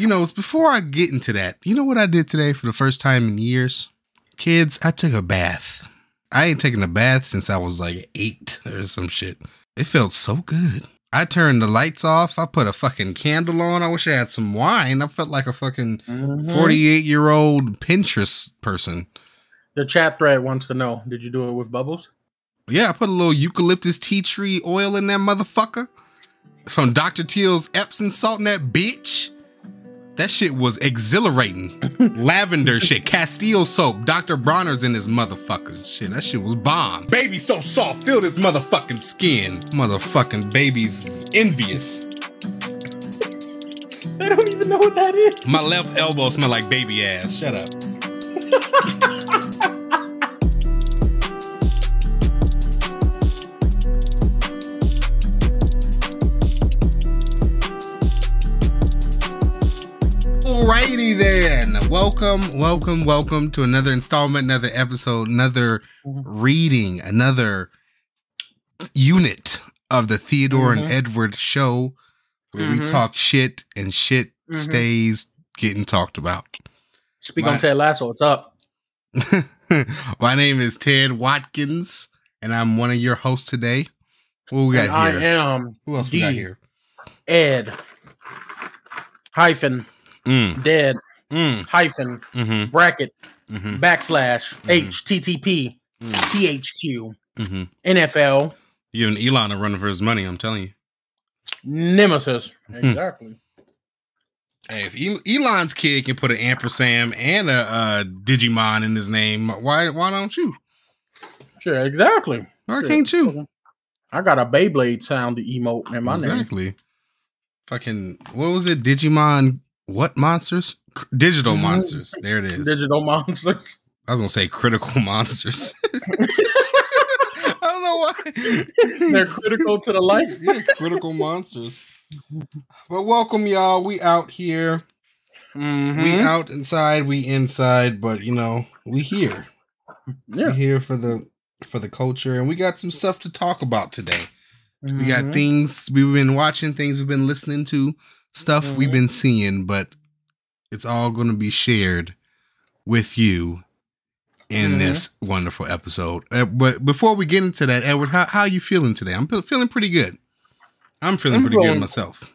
It's before I get into that. You know what I did today for the first time in years? Kids, I took a bath. I ain't taken a bath since I was like 8 or some shit. It felt so good. I turned the lights off. I put a fucking candle on. I wish I had some wine. I felt like a fucking 48-year-old Pinterest person. The chat thread wants to know, did you do it with bubbles? Yeah, I put a little eucalyptus tea tree oil in that motherfucker. It's from Dr. Teal's Epsom salt in that bitch. That shit was exhilarating. Lavender shit, Castile soap, Dr. Bronner's in this motherfucker. Shit, that shit was bomb. Baby so soft, feel this motherfucking skin. Motherfucking baby's envious. I don't even know what that is. My left elbow smell like baby ass. Shut up. Alrighty then. Welcome to another installment, another episode, another reading, another unit of the Theodore and Edward show where we talk shit and shit stays getting talked about. Speak on Ted Lasso, what's up? My name is Ted Watkins and I'm one of your hosts today. What we got here? I am Who else we got here? Ed hyphen dead hyphen bracket backslash HTTP THQ NFL. You and Elon are running for his money, I'm telling you. Nemesis. Exactly. Hey, if Elon's kid can put an ampersand and a Digimon in his name, why don't you? Sure, exactly. Why can't you? I got a Beyblade sound emote in my name. Exactly. Fucking, what was it? Digimon, what monsters? Digital monsters. There it is. Digital monsters. I was going to say critical monsters. I don't know why. They're critical to the life. Yeah, critical monsters. But welcome, y'all. We out here. We out inside. We inside. But, we here. Yeah. We here for the culture. And we got some stuff to talk about today. We got things we've been watching, things we've been listening to, stuff we've been seeing, but it's all going to be shared with you in this wonderful episode. But before we get into that, Edward, how are you feeling today? I'm feeling pretty good. I'm feeling pretty good myself.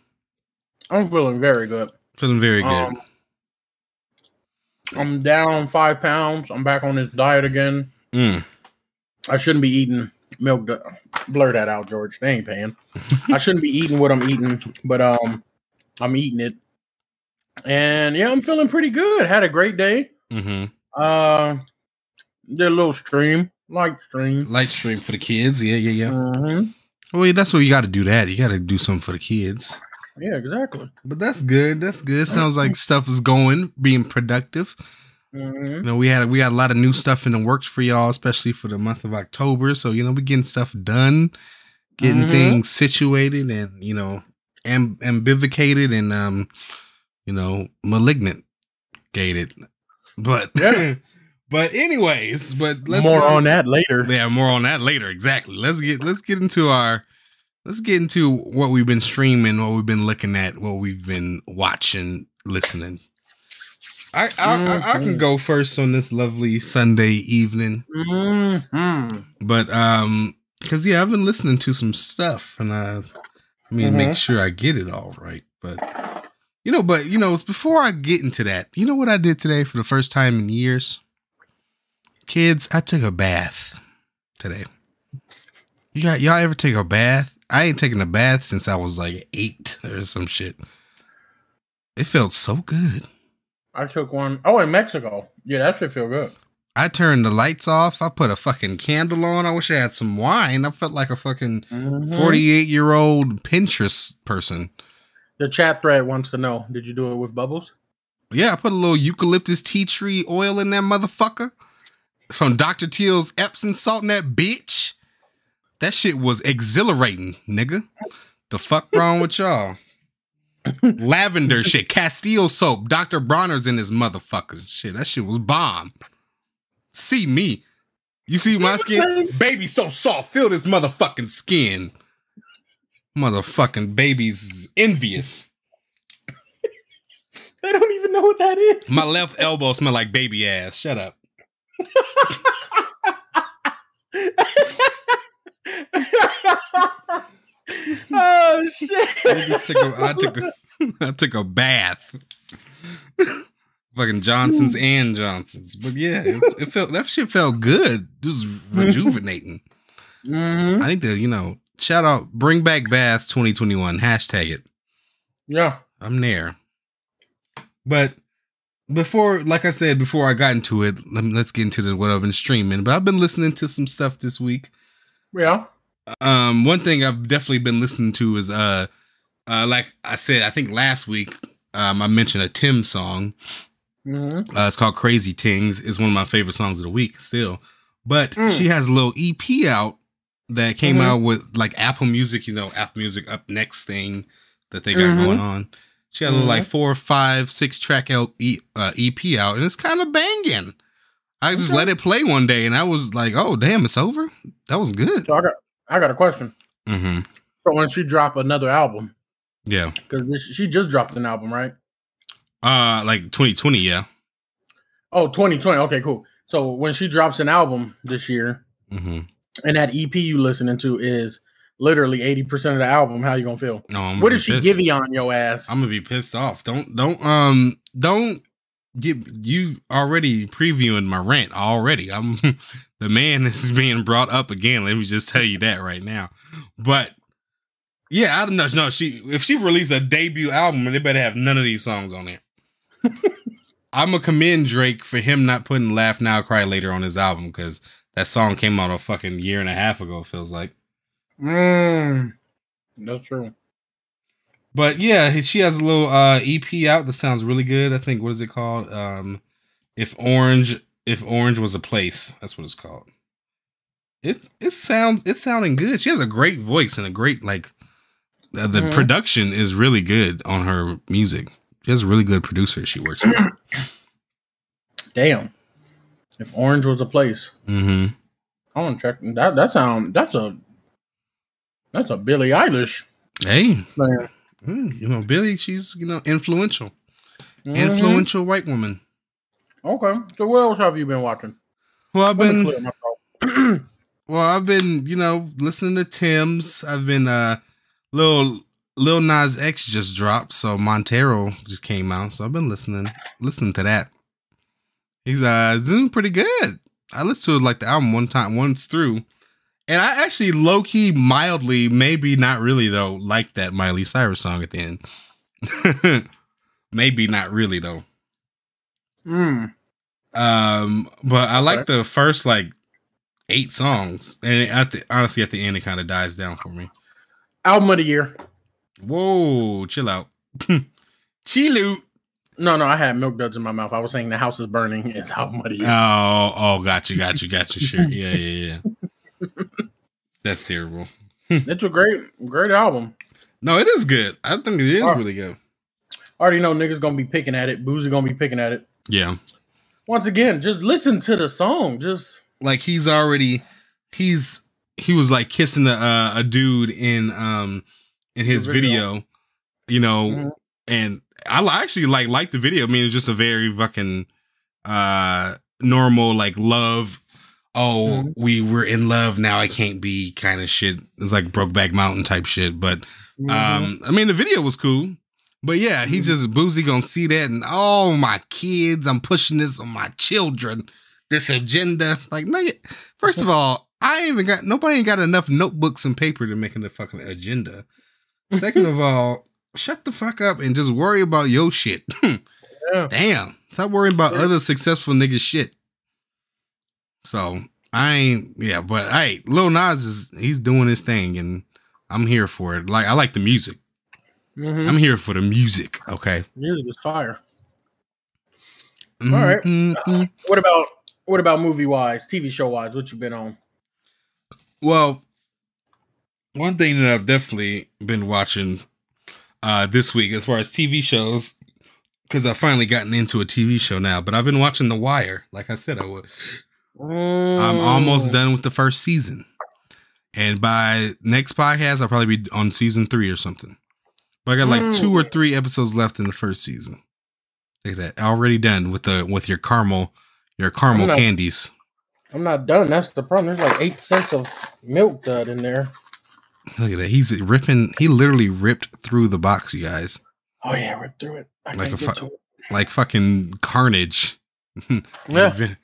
I'm feeling very good. Feeling very good. I'm down 5 pounds. I'm back on this diet again. I shouldn't be eating milk. Blur that out, George. They ain't paying. I shouldn't be eating what I'm eating, but I'm eating it. And yeah, I'm feeling pretty good. Had a great day. Did a little stream. Light stream for the kids. Yeah. Well, that's what you got to do. That you got to do something for the kids. Yeah, exactly. But that's good. Sounds like stuff is being productive. We had a lot of new stuff in the works for y'all, especially for the month of October. So, we're getting stuff done, getting things situated and, ambivicated and, malignant gated. But, but anyways, let's more on that later. Yeah, more on that later. Exactly. Let's get into what we've been streaming, what we've been looking at, what we've been watching, listening. I can go first on this lovely Sunday evening. But because I've been listening to some stuff and make sure I get it all right. But it's before I get into that. You know what I did today for the first time in years? Kids, I took a bath today. Y'all ever take a bath? I ain't taken a bath since I was like 8 or some shit. It felt so good. I took one. Oh, in Mexico. Yeah, that should feel good. I turned the lights off. I put a fucking candle on. I wish I had some wine. I felt like a fucking 48-year-old Pinterest person. The chat thread wants to know, did you do it with bubbles? Yeah, I put a little eucalyptus tea tree oil in that motherfucker. It's from Dr. Teal's Epsom salt in that bitch. That shit was exhilarating, nigga. The fuck wrong with y'all? Lavender shit, Castile soap, Dr. Bronner's in this motherfucker. Shit, that shit was bomb. See me. You see my skin? Baby so soft, feel this motherfucking skin. Motherfucking baby's envious. They don't even know what that is. My left elbow smell like baby ass. Shut up. Oh shit! I took a bath. Fucking Johnsons and Johnsons, but yeah, that shit felt good. It was rejuvenating. Mm-hmm. I need to, shout out, bring back baths 2021. Hashtag it. Yeah, I'm there. But before I got into it, let's get into what I've been streaming. But I've been listening to some stuff this week. Yeah. One thing I've definitely been listening to is like I said, I think last week I mentioned a Tim song. Mm-hmm. It's called Crazy Tings. It's one of my favorite songs of the week still. But she has a little EP out that came out with like Apple Music, Apple Music Up Next thing that they got going on. She had a little like 4, 5, 6 track EP out, and it's kind of banging. I just let it play one day, and I was like, "Oh damn, it's over." That was good. So I got a question. Mm-hmm. So when she drop another album, yeah, because she just dropped an album, right? Like 2020, yeah. Oh, 2020. Okay, cool. So when she drops an album this year, and that EP you listening to is literally 80% of the album, how you gonna feel? No, what did she give you on your ass? I'm gonna be pissed off. Don't get you already previewing my rant already. I'm the man is being brought up again. Let me just tell you that right now. But yeah, I don't know. No, if she released a debut album, they better have none of these songs on there. I'm gonna commend Drake for him not putting Laugh Now, Cry Later on his album, because that song came out a fucking year and a half ago, it feels like. That's true. But yeah, she has a little EP out that sounds really good. I think, what is it called? If Orange Was a Place. That's what it's called. It's sounding good. She has a great voice and a great the production is really good on her music. She has a really good producer she works with. Damn. If Orange Was a Place. Mm-hmm. I want to check that. That's a Billie Eilish. Hey. Man. Billie, she's, influential. Influential white woman. Okay. So what else have you been watching? Well, I've been, listening to Tim's. I've been Lil Nas X just dropped, so Montero just came out, so I've been listening to that. He's doing pretty good. I listened to like the album once through, and I actually low key mildly, maybe not really though, like that Miley Cyrus song at the end. Maybe not really though. But I like the first 8 songs, and honestly at the end it kind of dies down for me. Album of the year. Whoa, chill out. Chill out. No, I had milk duds in my mouth. I was saying The House is Burning is album of the year. Oh, got you. Sure. Yeah. That's terrible. It's a great album. No, it is good. I think it is really good. I already know niggas gonna be picking at it. Boozy gonna be picking at it. Yeah. Once again, just listen to the song. Just like he was like kissing a dude in his video, and I actually like the video. I mean, it's just a very fucking normal love. Oh, we were in love, now I can't be kind of shit. It's like Brokeback Mountain type shit. But I mean, the video was cool. But yeah, he just Boozy gonna see that and my kids, I'm pushing this on my children. This agenda, no. First of all, nobody ain't got enough notebooks and paper to make a fucking agenda. Second of all, shut the fuck up and just worry about your shit. Yeah. Damn, stop worrying about other successful niggas' shit. So but hey, Lil Nas he's doing his thing and I'm here for it. I like the music. I'm here for the music. Okay, music is fire. All right. What about movie wise, TV show wise? What you been on? Well, one thing that I've definitely been watching this week as far as TV shows, because I've finally gotten into a TV show now, but I've been watching The Wire. Like I said, I would. I'm almost done with the first season. And by next podcast, I'll probably be on season 3 or something. But I got 2 or 3 episodes left in the first season. Look at that. Already done with your caramel candies. I'm not done. That's the problem. There's like 8 cents of milk dud in there. Look at that. He's ripping. He literally ripped through the box, you guys. Oh yeah, ripped through it. Like fucking carnage. Yeah.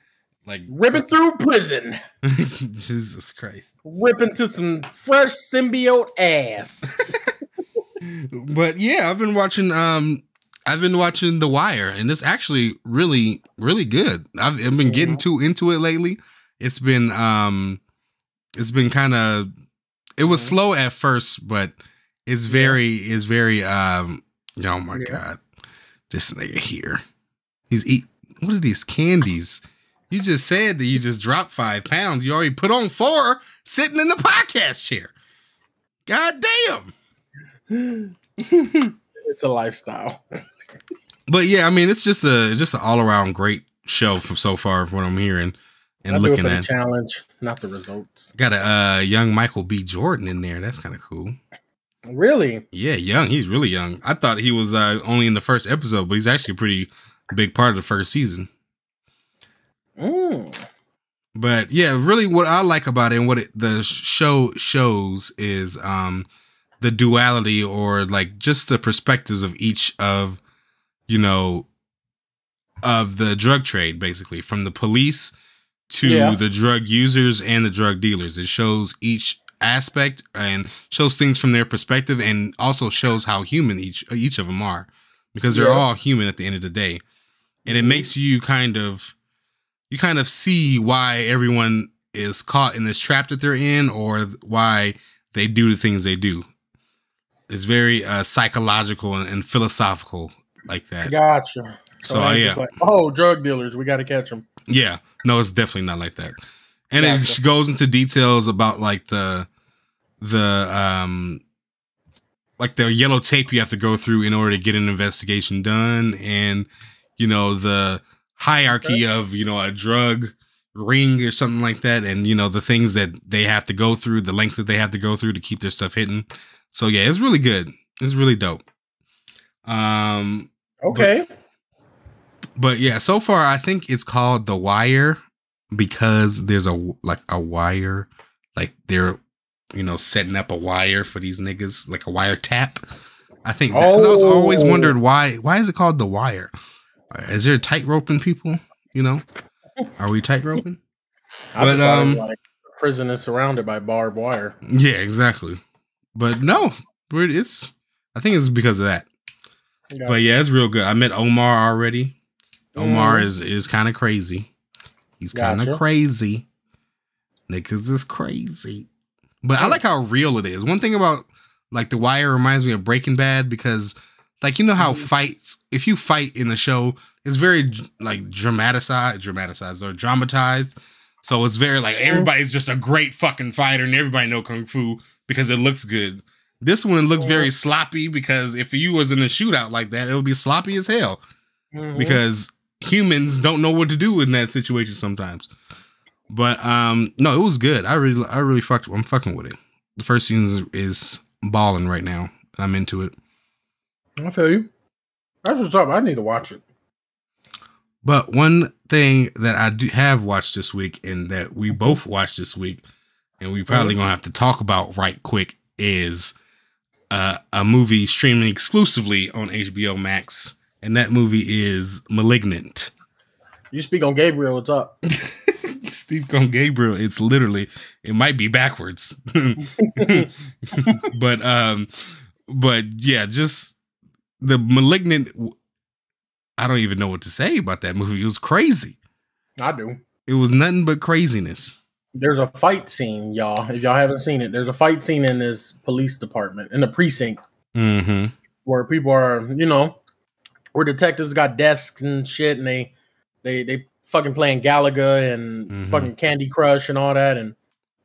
Like ripping through prison. Jesus Christ. Ripping to some fresh symbiote ass. But yeah, I've been watching The Wire, and it's actually really, really good. I've been getting into it lately. It's been kind of, it was slow at first, but it's very oh my God. This nigga here. What are these candies? You just said that you just dropped 5 pounds. You already put on 4 sitting in the podcast chair. God damn. It's a lifestyle. But yeah, I mean, it's just an all around great show from so far from what I'm hearing and looking at. The challenge, not the results. Got a young Michael B. Jordan in there. That's kind of cool. Really? Yeah, young. He's really young. I thought he was only in the first episode, but he's actually a pretty big part of the first season. But yeah, really what I like about it and what the show shows is the duality, or like just the perspectives of each of, of the drug trade, basically, from the police to the drug users and the drug dealers. It shows each aspect and shows things from their perspective, and also shows how human each of them are, because they're all human at the end of the day. And it makes you kind of see why everyone is caught in this trap that they're in, or why they do the things they do. It's very psychological and philosophical like that. Gotcha. So yeah. Like, drug dealers, we got to catch them. Yeah. No, it's definitely not like that. And it goes into details about like the yellow tape you have to go through in order to get an investigation done, and the hierarchy of a drug ring or something like that, and the things that they have to go through, the length that they have to go through to keep their stuff hidden. So yeah, it's really good. It's really dope. Okay. But yeah, so far I think it's called The Wire because there's a wire, like they're setting up a wire for these niggas, like a wire tap. I think because I was always wondered why is it called The Wire? Is there tight roping people? Are we tight roping? But like prison is surrounded by barbed wire. Yeah, exactly. But no, I think it's because of that. Gotcha. But yeah, it's real good. I met Omar already. Omar is kind of crazy. He's kind of crazy. Niggas is crazy. But I like how real it is. One thing about like The Wire reminds me of Breaking Bad, because like how fights, if you fight in the show, it's very like dramatized or dramatized. So it's very like everybody's just a great fucking fighter and everybody know kung fu because it looks good. This one looks very sloppy, because if you was in a shootout like that, it would be sloppy as hell, because humans don't know what to do in that situation sometimes. But no, it was good. I'm fucking with it. The first season is balling right now. I'm into it. I feel you. That's what's up. I need to watch it. But one thing that I have watched this week, and that we both watched this week, and we probably gonna have to talk about right quick, is a movie streaming exclusively on HBO MAX, and that movie is Malignant. You speak on Gabriel, what's up? Speak on Gabriel, it's literally, it might be backwards. But yeah, just the Malignant, I don't even know what to say about that movie. It was crazy. I do. It was nothing but craziness. There's a fight scene, y'all. If y'all haven't seen it, there's a fight scene in this police department, in the precinct, where people are, where detectives got desks and shit, and they fucking playing Galaga and fucking Candy Crush and all that, and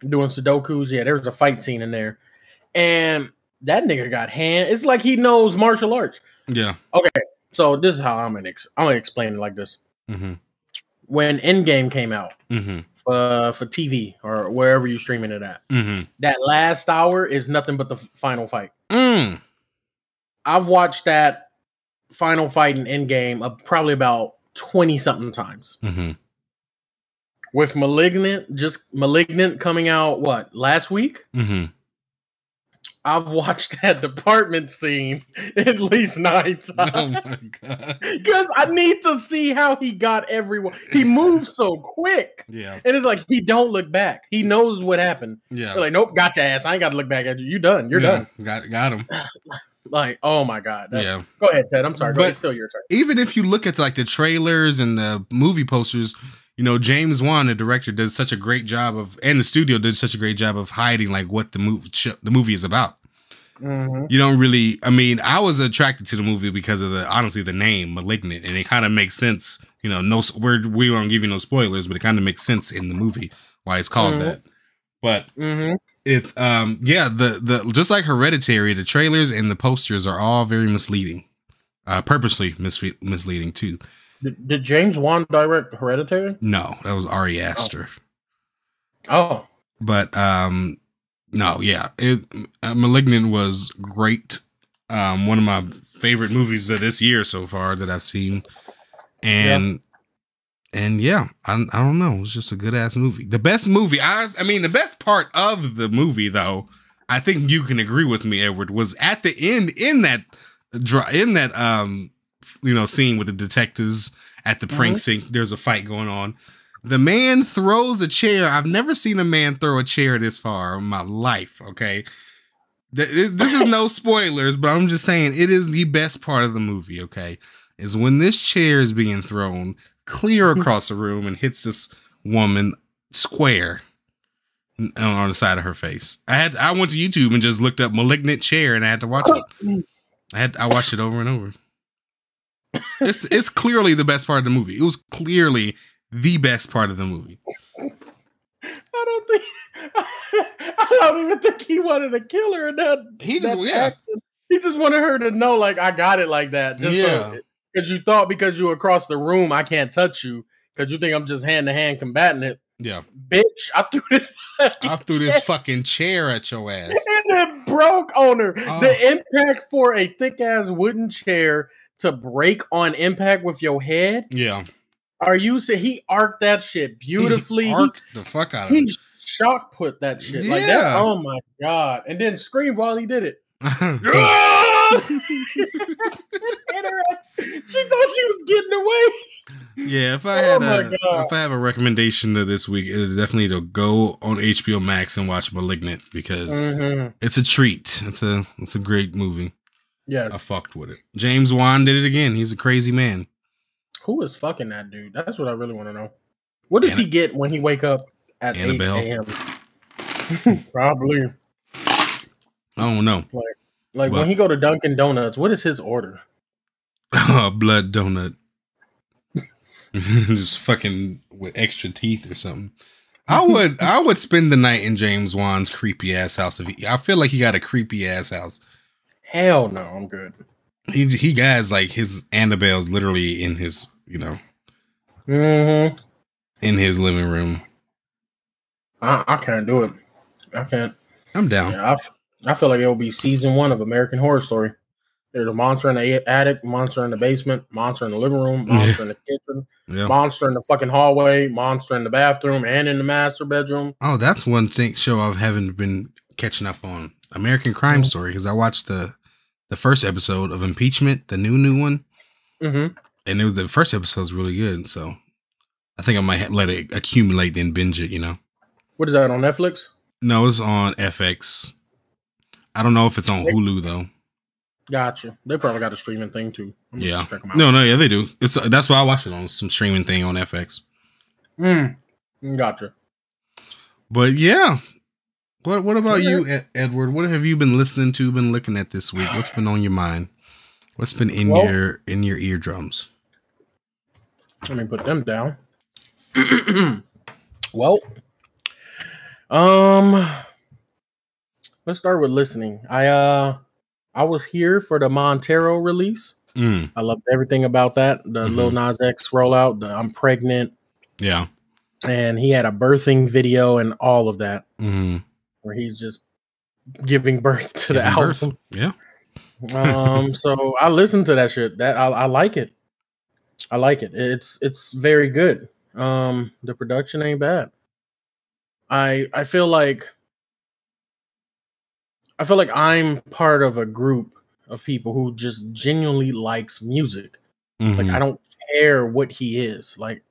doing Sudokus. Yeah, there's a fight scene in there, and that nigga got it's like he knows martial arts. Yeah. Okay, so this is how I'm gonna explain it like this. When Endgame came out for TV or wherever you're streaming it at, that last hour is nothing but the final fight. I've watched that final fight in Endgame probably about 20 something times. With Malignant coming out last week? I've watched that department scene at least 9 times. Oh my god! Because I need to see how he got everyone. He moves so quick. Yeah, and it's like he don't look back. He knows what happened. Yeah, they're like, nope, got your ass. I ain't got to look back at you. You done. You're done. Got him. Like, oh my god. Yeah. Go ahead, Ted. I'm sorry. But it's still your turn. Even if you look at like the trailers and the movie posters, you know, James Wan, the director, does such a great job and the studio did such a great job of hiding like what the movie is about. You don't really. I mean, I was attracted to the movie because of honestly the name Malignant, and it kind of makes sense. You know, we won't give you no spoilers, but it kind of makes sense in the movie why it's called that. But it's the just like Hereditary, the trailers and the posters are all very misleading, purposely misleading too. Did James Wan direct Hereditary? No, that was Ari Aster. Oh, but no, yeah, Malignant was great. One of my favorite movies of this year so far that I've seen, and yeah, I don't know, it's just a good ass movie. The best movie, I mean, the best part of the movie, though, I think you can agree with me, Edward, was at the end in that scene with the detectives at the prank sink. There's a fight going on. The man throws a chair. I've never seen a man throw a chair this far in my life, okay? This is no spoilers, but I'm just saying it is the best part of the movie, okay? Is when this chair is being thrown clear across the room and hits this woman square on the side of her face. I went to YouTube and just looked up Malignant chair and I had to watch it. I watched it over and over. It's clearly the best part of the movie. It was clearly the best part of the movie. I don't even think he wanted to kill her in that. He just wanted her to know, like, I got it like that. Because you thought because you were across the room, I can't touch you because you think I'm just hand to hand combating it. Yeah, bitch, I threw this fucking chair at your ass, and it broke on her. Oh. The impact for a thick ass wooden chair to break on impact with your head. Yeah. Are you saying he arced that shit beautifully? He arced the fuck out of it. He shock put that shit like that. Oh my god! And then screamed while he did it. She thought she was getting away. Yeah, if I have a recommendation to this week, it is definitely to go on HBO Max and watch Malignant because it's a treat. It's a great movie. Yeah, I fucked with it. James Wan did it again. He's a crazy man. Who is fucking that dude? That's what I really want to know. What does he get when he wake up at Annabelle. 8 a.m.? Probably. I don't know. Like when he go to Dunkin' Donuts, what is his order? Blood donut. Just fucking with extra teeth or something. I would spend the night in James Wan's creepy ass house. I feel like he got a creepy ass house. Hell no, I'm good. He has like his Annabelle's literally in his, in his living room. I can't do it. I can't. I'm down. Yeah, I feel like it will be season 1 of American Horror Story. There's a monster in the attic, monster in the basement, monster in the living room, monster in the kitchen, monster in the fucking hallway, monster in the bathroom, and in the master bedroom. Oh, that's one show I haven't been catching up on. American Crime Story, because I watched the first episode of Impeachment, the new one. And the first episode was really good, so I think I might let it accumulate, then binge it, What is that, on Netflix? No, it's on FX. I don't know if it's on Hulu, though. Gotcha. They probably got a streaming thing, too. Yeah. No, yeah, they do. That's why I watched it on some streaming thing on FX. Gotcha. But, yeah. What about you, Edward? What have you been listening to, been looking at this week? What's been on your mind? What's been in your eardrums? Let me put them down. Let's start with listening. I was here for the Montero release. I loved everything about that. The Lil Nas X rollout, the I'm Pregnant. Yeah. And he had a birthing video and all of that. Where he's just giving birth to the album. Yeah. So I listen to that shit. That I like it. I like it. It's very good. The production ain't bad. I feel like I'm part of a group of people who just genuinely likes music. Like I don't care what he is. Like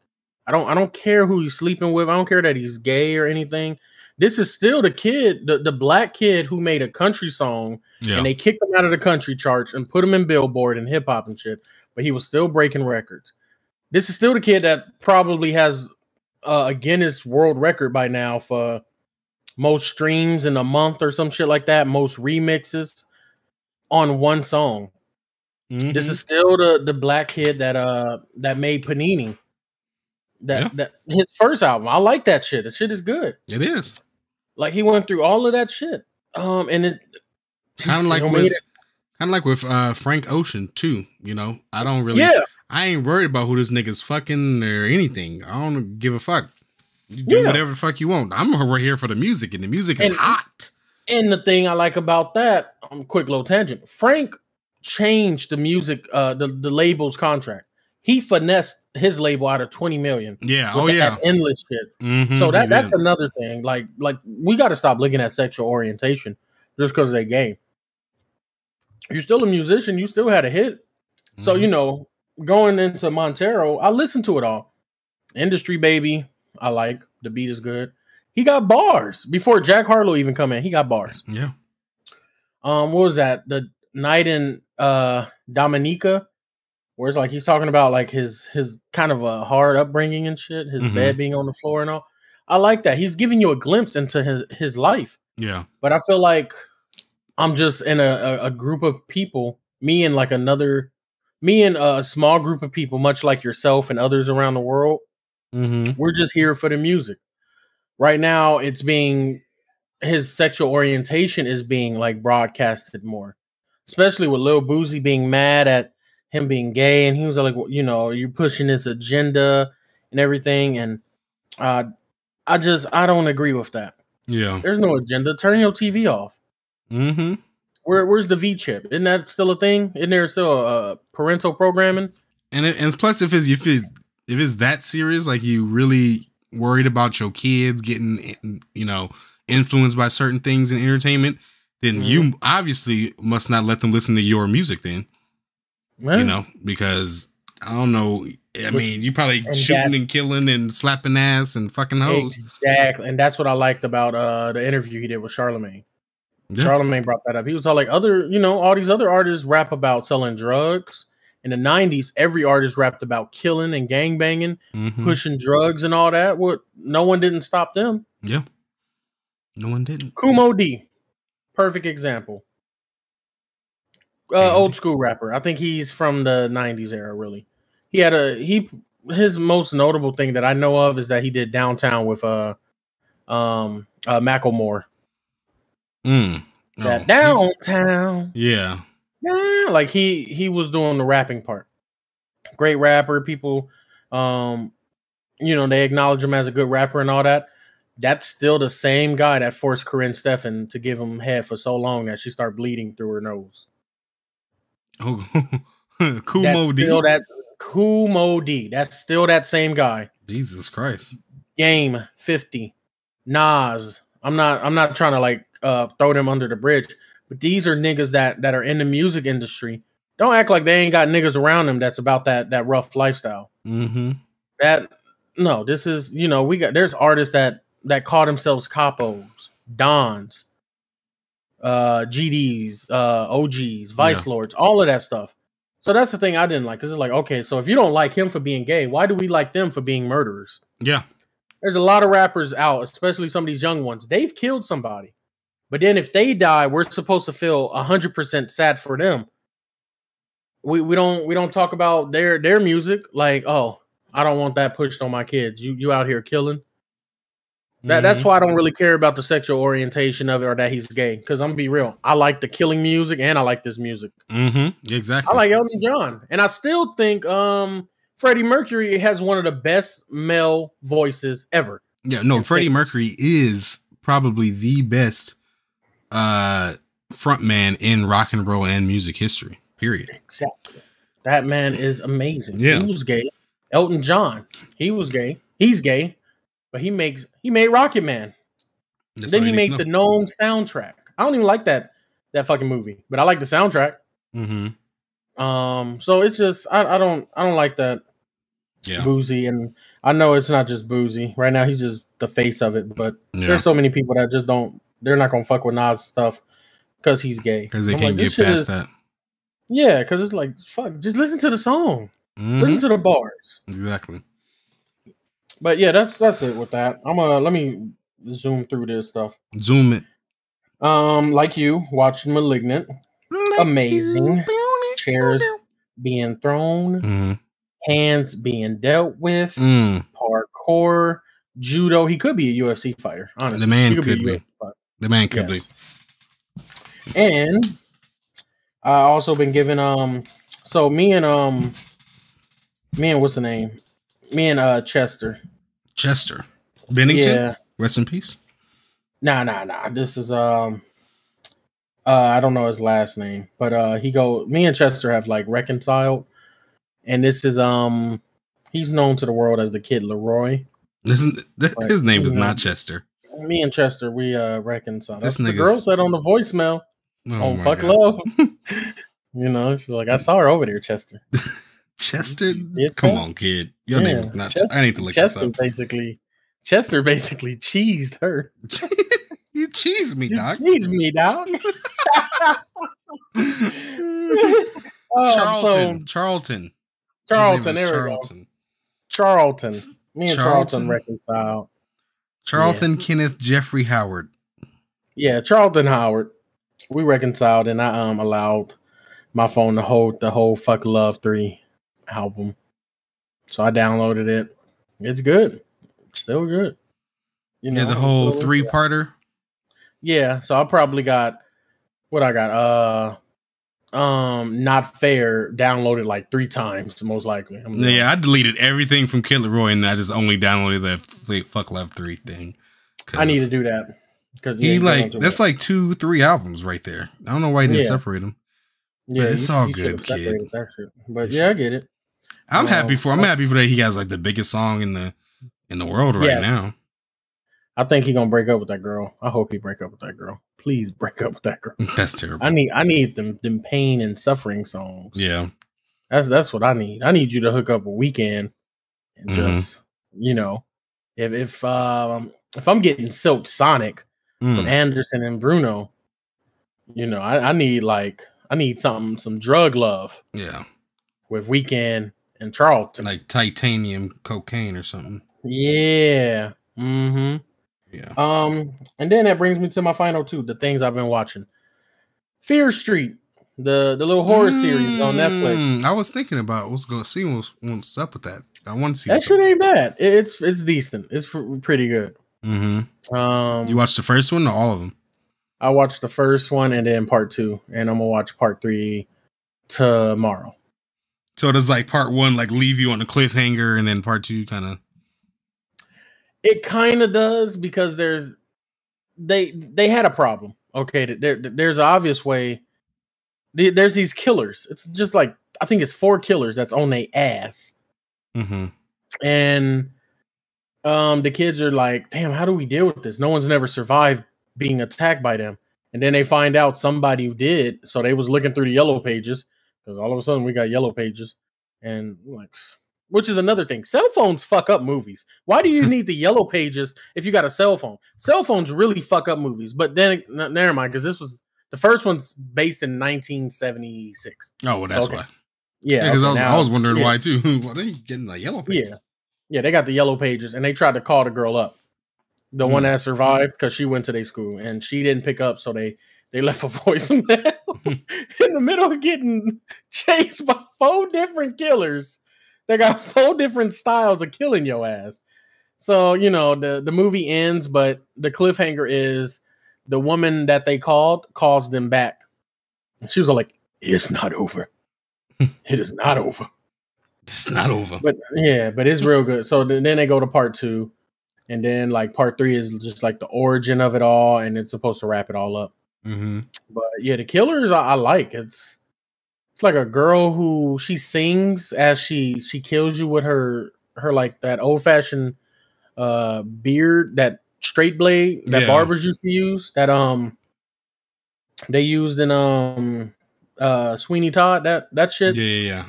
I don't care who he's sleeping with. I don't care that he's gay or anything. This is still the kid, the black kid who made a country song and they kicked him out of the country charts and put him in Billboard and hip hop and shit, but he was still breaking records. This is still the kid that probably has a Guinness World Record by now for most streams in a month or some shit like that, most remixes on one song. This is still the black kid that made Panini. That his first album. I like that shit. The shit is good. It is. Like he went through all of that shit. And it kind of like with Frank Ocean too, you know. I ain't worried about who this nigga's fucking or anything. I don't give a fuck. You do whatever the fuck you want. I'm right here for the music, and the music is hot. And the thing I like about that, quick little tangent. Frank changed the music, the label's contract. He finessed his label out of $20 million. Yeah. That endless shit. So that's another thing. Like we got to stop looking at sexual orientation just because they're gay. You're still a musician. You still had a hit. So, you know, going into Montero, I listened to it all. Industry Baby, I like. The beat is good. He got bars before Jack Harlow even come in. He got bars. Yeah. What was that? The night in Dominica, where it's like he's talking about like his kind of a hard upbringing and shit, his bed being on the floor and all. I like that. He's giving you a glimpse into his life. Yeah. But I feel like I'm just in a group of people, me and a small group of people, much like yourself and others around the world. We're just here for the music. Right now, his sexual orientation is being like broadcasted more, especially with Lil Boosie being mad at him being gay, and he was like, you know, you're pushing this agenda and everything, and I don't agree with that. Yeah, there's no agenda. Turn your TV off. Where's the V chip? Isn't that still a thing? Isn't there still parental programming? And plus, if it's that serious, like you really worried about your kids getting, you know, influenced by certain things in entertainment, then you obviously must not let them listen to your music then. You know, because I don't know. I mean, you probably shooting and killing and slapping ass and fucking hoes. Exactly. And that's what I liked about the interview he did with Charlamagne. Yeah. Charlamagne brought that up. He was all like, all these other artists rap about selling drugs. In the 90s, every artist rapped about killing and gangbanging, pushing drugs and all that. No one didn't stop them. Yeah. No one didn't. Kumo D. Perfect example. Old school rapper. I think he's from the 90s era, really. He had his most notable thing that I know of is that he did Downtown with Macklemore. Downtown. Yeah. Yeah, like he was doing the rapping part. Great rapper. People, they acknowledge him as a good rapper and all that. That's still the same guy that forced Corinne Steffen to give him head for so long that she started bleeding through her nose. Oh, Kumo D. Kumo D. That's still that same guy. Jesus Christ. Game 50. Nas. I'm not trying to like throw them under the bridge, but these are niggas that are in the music industry. Don't act like they ain't got niggas around them that's about that rough lifestyle. This is, there's artists that call themselves capos, dons, GDs, OGs, vice lords, all of that stuff. So that's the thing I didn't like. Because it's like, okay, so if you don't like him for being gay, why do we like them for being murderers? Yeah. There's a lot of rappers out, especially some of these young ones. They've killed somebody. But then if they die, we're supposed to feel 100% sad for them. We don't talk about their music like, oh, I don't want that pushed on my kids. You out here killing. That's why I don't really care about the sexual orientation of it or that he's gay. Because I'm gonna be real, I like the killing music and I like this music. Exactly. I like Elton John, and I still think Freddie Mercury has one of the best male voices ever. Yeah, no, Freddie Mercury is probably the best frontman in rock and roll and music history. Period. Exactly. That man is amazing. Yeah. He was gay. Elton John, he was gay. He's gay, but he made Rocket Man. That's Then all he you need made to the Gnome soundtrack. I don't even like that fucking movie, but I like the soundtrack. Mm-hmm. So it's just I don't like that. Yeah. Boozy, and I know it's not just Boozy. Right now, he's just the face of it. But there's so many people that just don't. They're not gonna fuck with Nas stuff because he's gay. Because they can't get past that. Yeah, because it's like fuck. Just listen to the song. Mm-hmm. Listen to the bars. Exactly. But yeah, that's it with that. Let me zoom through this stuff. Zoom it. Like you watching Malignant, amazing. Chairs being thrown. Mm-hmm. Hands being dealt with, parkour, judo. He could be a UFC fighter. Honestly, the man could be. The man could be. And I also been given So me and what's the name? Me and Chester Bennington. Yeah. Rest in peace. Nah. This is I don't know his last name, but me and Chester have like reconciled. And this is he's known to the world as the Kid Leroy. His name is not Chester. Me and Chester, we reconciled. This the girl said on the voicemail on Fuck God. Love. She's like, I saw her over there, Chester. Chester? Come on, kid. Your name is not Chester. I need to look this up. Chester basically cheesed her. You cheesed me, dog. You cheesed me, dog. Charlton. There we go. Charlton. Me and Charlton reconciled. Charlton Kenneth Jeffrey Howard. Yeah, Charlton Howard. We reconciled, and I allowed my phone to hold the whole Fuck Love 3 album. So I downloaded it. It's good. It's still good. The whole 3-parter. Yeah, so I probably got what I got. Not Fair downloaded like 3 times, most likely. I deleted everything from Kid Leroy and I just only downloaded that Fuck Love 3 thing. I need to do that because that's like 2-3 albums right there. I don't know why he didn't separate them. Yeah, but it's all good, kid. But I get it. I'm happy for that he has like the biggest song in the world right now. I think he's gonna break up with that girl. I hope he break up with that girl. Please break up with that girl. That's terrible. I need them pain and suffering songs. Yeah. That's what I need. I need you to hook up a Weekend and just, if I'm getting Silk Sonic from Anderson and Bruno, I need some drug love. Yeah. With Weekend and Charlton. Like titanium cocaine or something. Yeah. Mm-hmm. Yeah. And then that brings me to my final 2, the things I've been watching. Fear Street, the little horror series on Netflix. I was thinking about what's up with that. I want to see that shit ain't bad. It's decent. It's pretty good. Mm-hmm. You watched the first one or all of them? I watched the first one and then part 2, and I'm gonna watch part 3 tomorrow. So does like part 1 like leave you on a cliffhanger, and then part 2 kind of? It kind of does because they had a problem. Okay, there's an obvious way. There's these killers. It's just like I think it's 4 killers that's on their ass, and the kids are like, "Damn, how do we deal with this? No one's never survived being attacked by them." And then they find out somebody did, so they was looking through the yellow pages because all of a sudden we got yellow pages, and like. Which is another thing. Cell phones fuck up movies. Why do you need the yellow pages if you got a cell phone? Cell phones really fuck up movies. But then, never mind, because this was the first one's based in 1976. Oh, well, that's why. Yeah, because I was wondering why too. Why are they getting the yellow pages? Yeah, they got the yellow pages, and they tried to call the girl up, the one that survived, because she went to their school, and she didn't pick up, so they left a voicemail in the middle of getting chased by 4 different killers. They got 4 different styles of killing your ass. So, the movie ends, but the cliffhanger is the woman that they calls them back. And she was like, "It's not over. It is not over. It's not over." But it's real good. So then they go to part 2. And then like part 3 is just like the origin of it all. And it's supposed to wrap it all up. Mm-hmm. But yeah, the killers I like. It's like a girl who she sings as she kills you with her like that old fashioned beard, that straight blade that barbers used to use, that they used in Sweeney Todd, that shit. Yeah.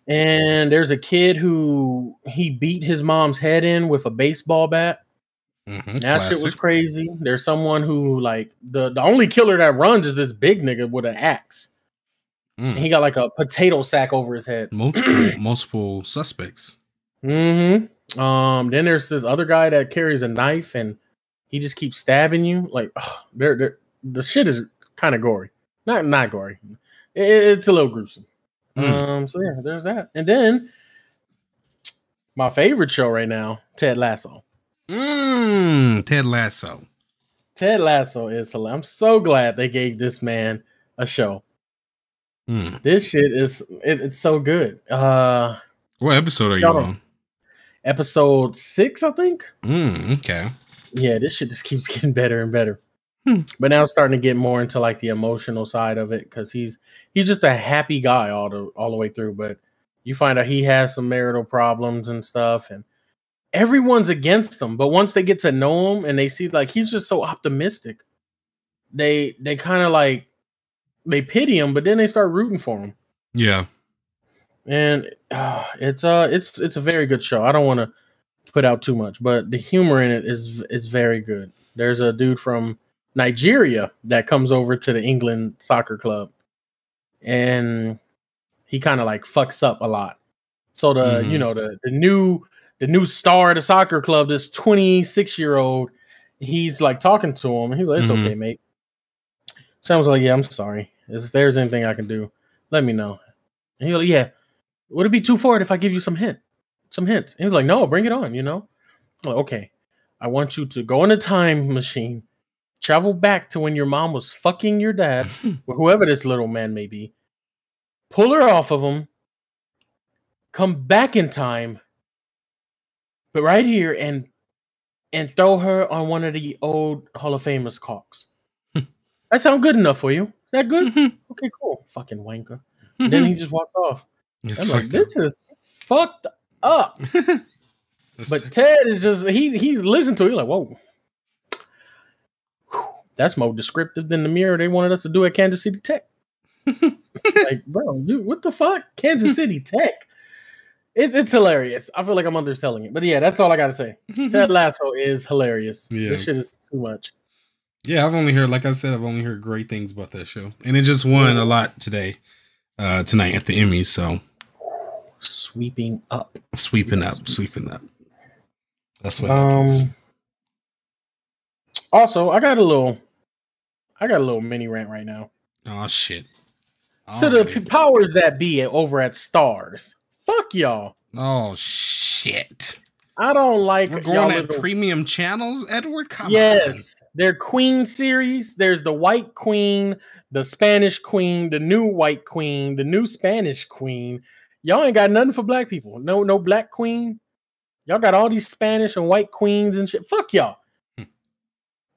And there's a kid who he beat his mom's head in with a baseball bat. That shit was crazy. There's someone who, like, the only killer that runs is this big nigga with an axe. And he got like a potato sack over his head. Multiple suspects. Then there's this other guy that carries a knife and he just keeps stabbing you. Like, the shit is kind of gory. Not gory. It's a little gruesome. So yeah, there's that. And then my favorite show right now, Ted Lasso. Ted Lasso. Ted Lasso is hilarious. I'm so glad they gave this man a show. This shit it's so good. What episode are you on? Episode 6, I think. Okay. Yeah, this shit just keeps getting better and better. But now it's starting to get more into like the emotional side of it, because he's just a happy guy all the way through. But you find out he has some marital problems and stuff, and everyone's against him. But once they get to know him and they see like he's just so optimistic, they kind of like they pity him, but then they start rooting for him. Yeah. And it's a very good show. I don't want to put out too much, but the humor in it is very good. There's a dude from Nigeria that comes over to the England soccer club, and he kind of like fucks up a lot. So the new star of the soccer club, this 26-year-old, he's like talking to him, and he's like, "It's okay, mate." Sounds like, "Yeah, I'm sorry. If there's anything I can do, let me know." And he's like, "Yeah, would it be too forward if I give you some hints?" And he was like, "No, bring it on, I'm like, "Okay, I want you to go in a time machine, travel back to when your mom was fucking your dad, or whoever this little man may be, pull her off of him, come back in time, but right here and throw her on one of the old Hall of Famers cocks." That sound good enough for you? Is that good? Okay, cool. Fucking wanker. And then he just walked off. I'm like, this is fucked up. But Ted is just he listened to it, like, whoa. That's more descriptive than the mirror they wanted us to do at Kansas City Tech. Like, bro, dude, what the fuck? Kansas City Tech. It's hilarious. I feel like I'm underselling it. But yeah, that's all I gotta say. Ted Lasso is hilarious. Yeah. This shit is too much. Yeah, I've only heard great things about that show. And it just won a lot tonight at the Emmys, so sweeping up. That's what happens. Also, I got a little mini rant right now. Oh shit. To the powers that be over at Stars. Fuck y'all. Oh shit. I don't like. We're going at premium channels, Edward. Come on. Their Queen series. There's the White Queen, the Spanish Queen, the new White Queen, the new Spanish Queen. Y'all ain't got nothing for black people. No Black Queen. Y'all got all these Spanish and White Queens and shit. Fuck y'all. I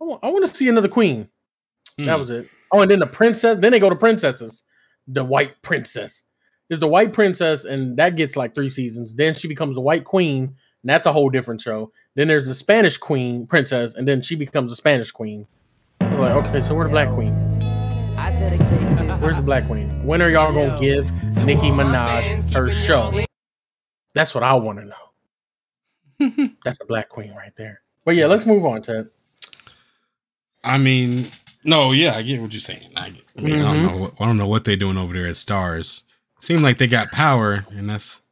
want to see another queen. That was it. Oh, and then the princess. Then they go to princesses. The White Princess is the White Princess, and that gets like 3 seasons. Then she becomes the White Queen. And that's a whole different show. Then there's the Spanish Queen Princess, and then she becomes the Spanish Queen. I'm like, okay, so where's the Black Queen? Where's the Black Queen? When are y'all gonna give Nicki Minaj her show? That's what I want to know. That's the Black Queen right there. But yeah, let's move on, Ted. I mean, no, yeah, I get what you're saying. I don't know what they're doing over there at Stars. Seems like they got power, and that's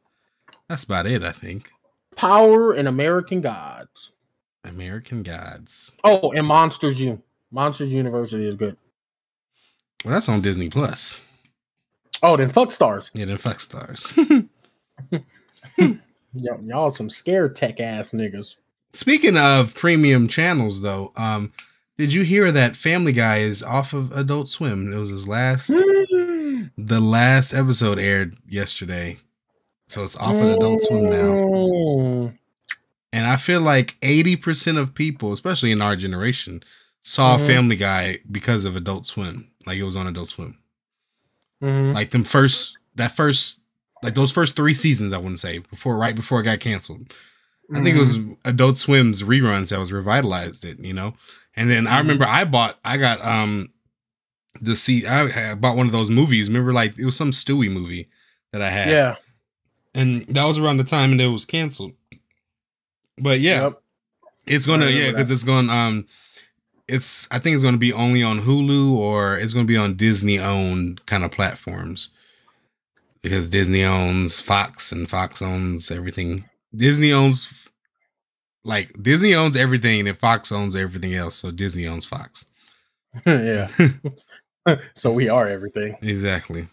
about it, I think. Power and American Gods. Oh, and Monsters U. Monsters University is good. Well, that's on Disney Plus. Oh, then fuck Stars. Yeah, then fuck Stars. Y'all some scare tech ass niggas. Speaking of premium channels, though, did you hear that Family Guy is off of Adult Swim? It was his the last episode aired yesterday. So it's off of Adult Swim now. And I feel like 80% of people, especially in our generation, saw Family Guy because of Adult Swim. Like it was on Adult Swim. Mm-hmm. Like those first 3 seasons, I wouldn't say right before it got canceled. I think it was Adult Swim's reruns that was revitalized it, you know? And then I remember I bought one of those movies. Remember, like, it was some Stewie movie that I had. Yeah. And that was around the time and it was canceled. But yeah, it's going to, because it's going, I think it's going to be only on Hulu, or it's going to be on Disney owned kind of platforms, because Disney owns Fox and Fox owns everything. Disney owns everything and Fox owns everything else. So Disney owns Fox. Yeah. So we are everything. Exactly.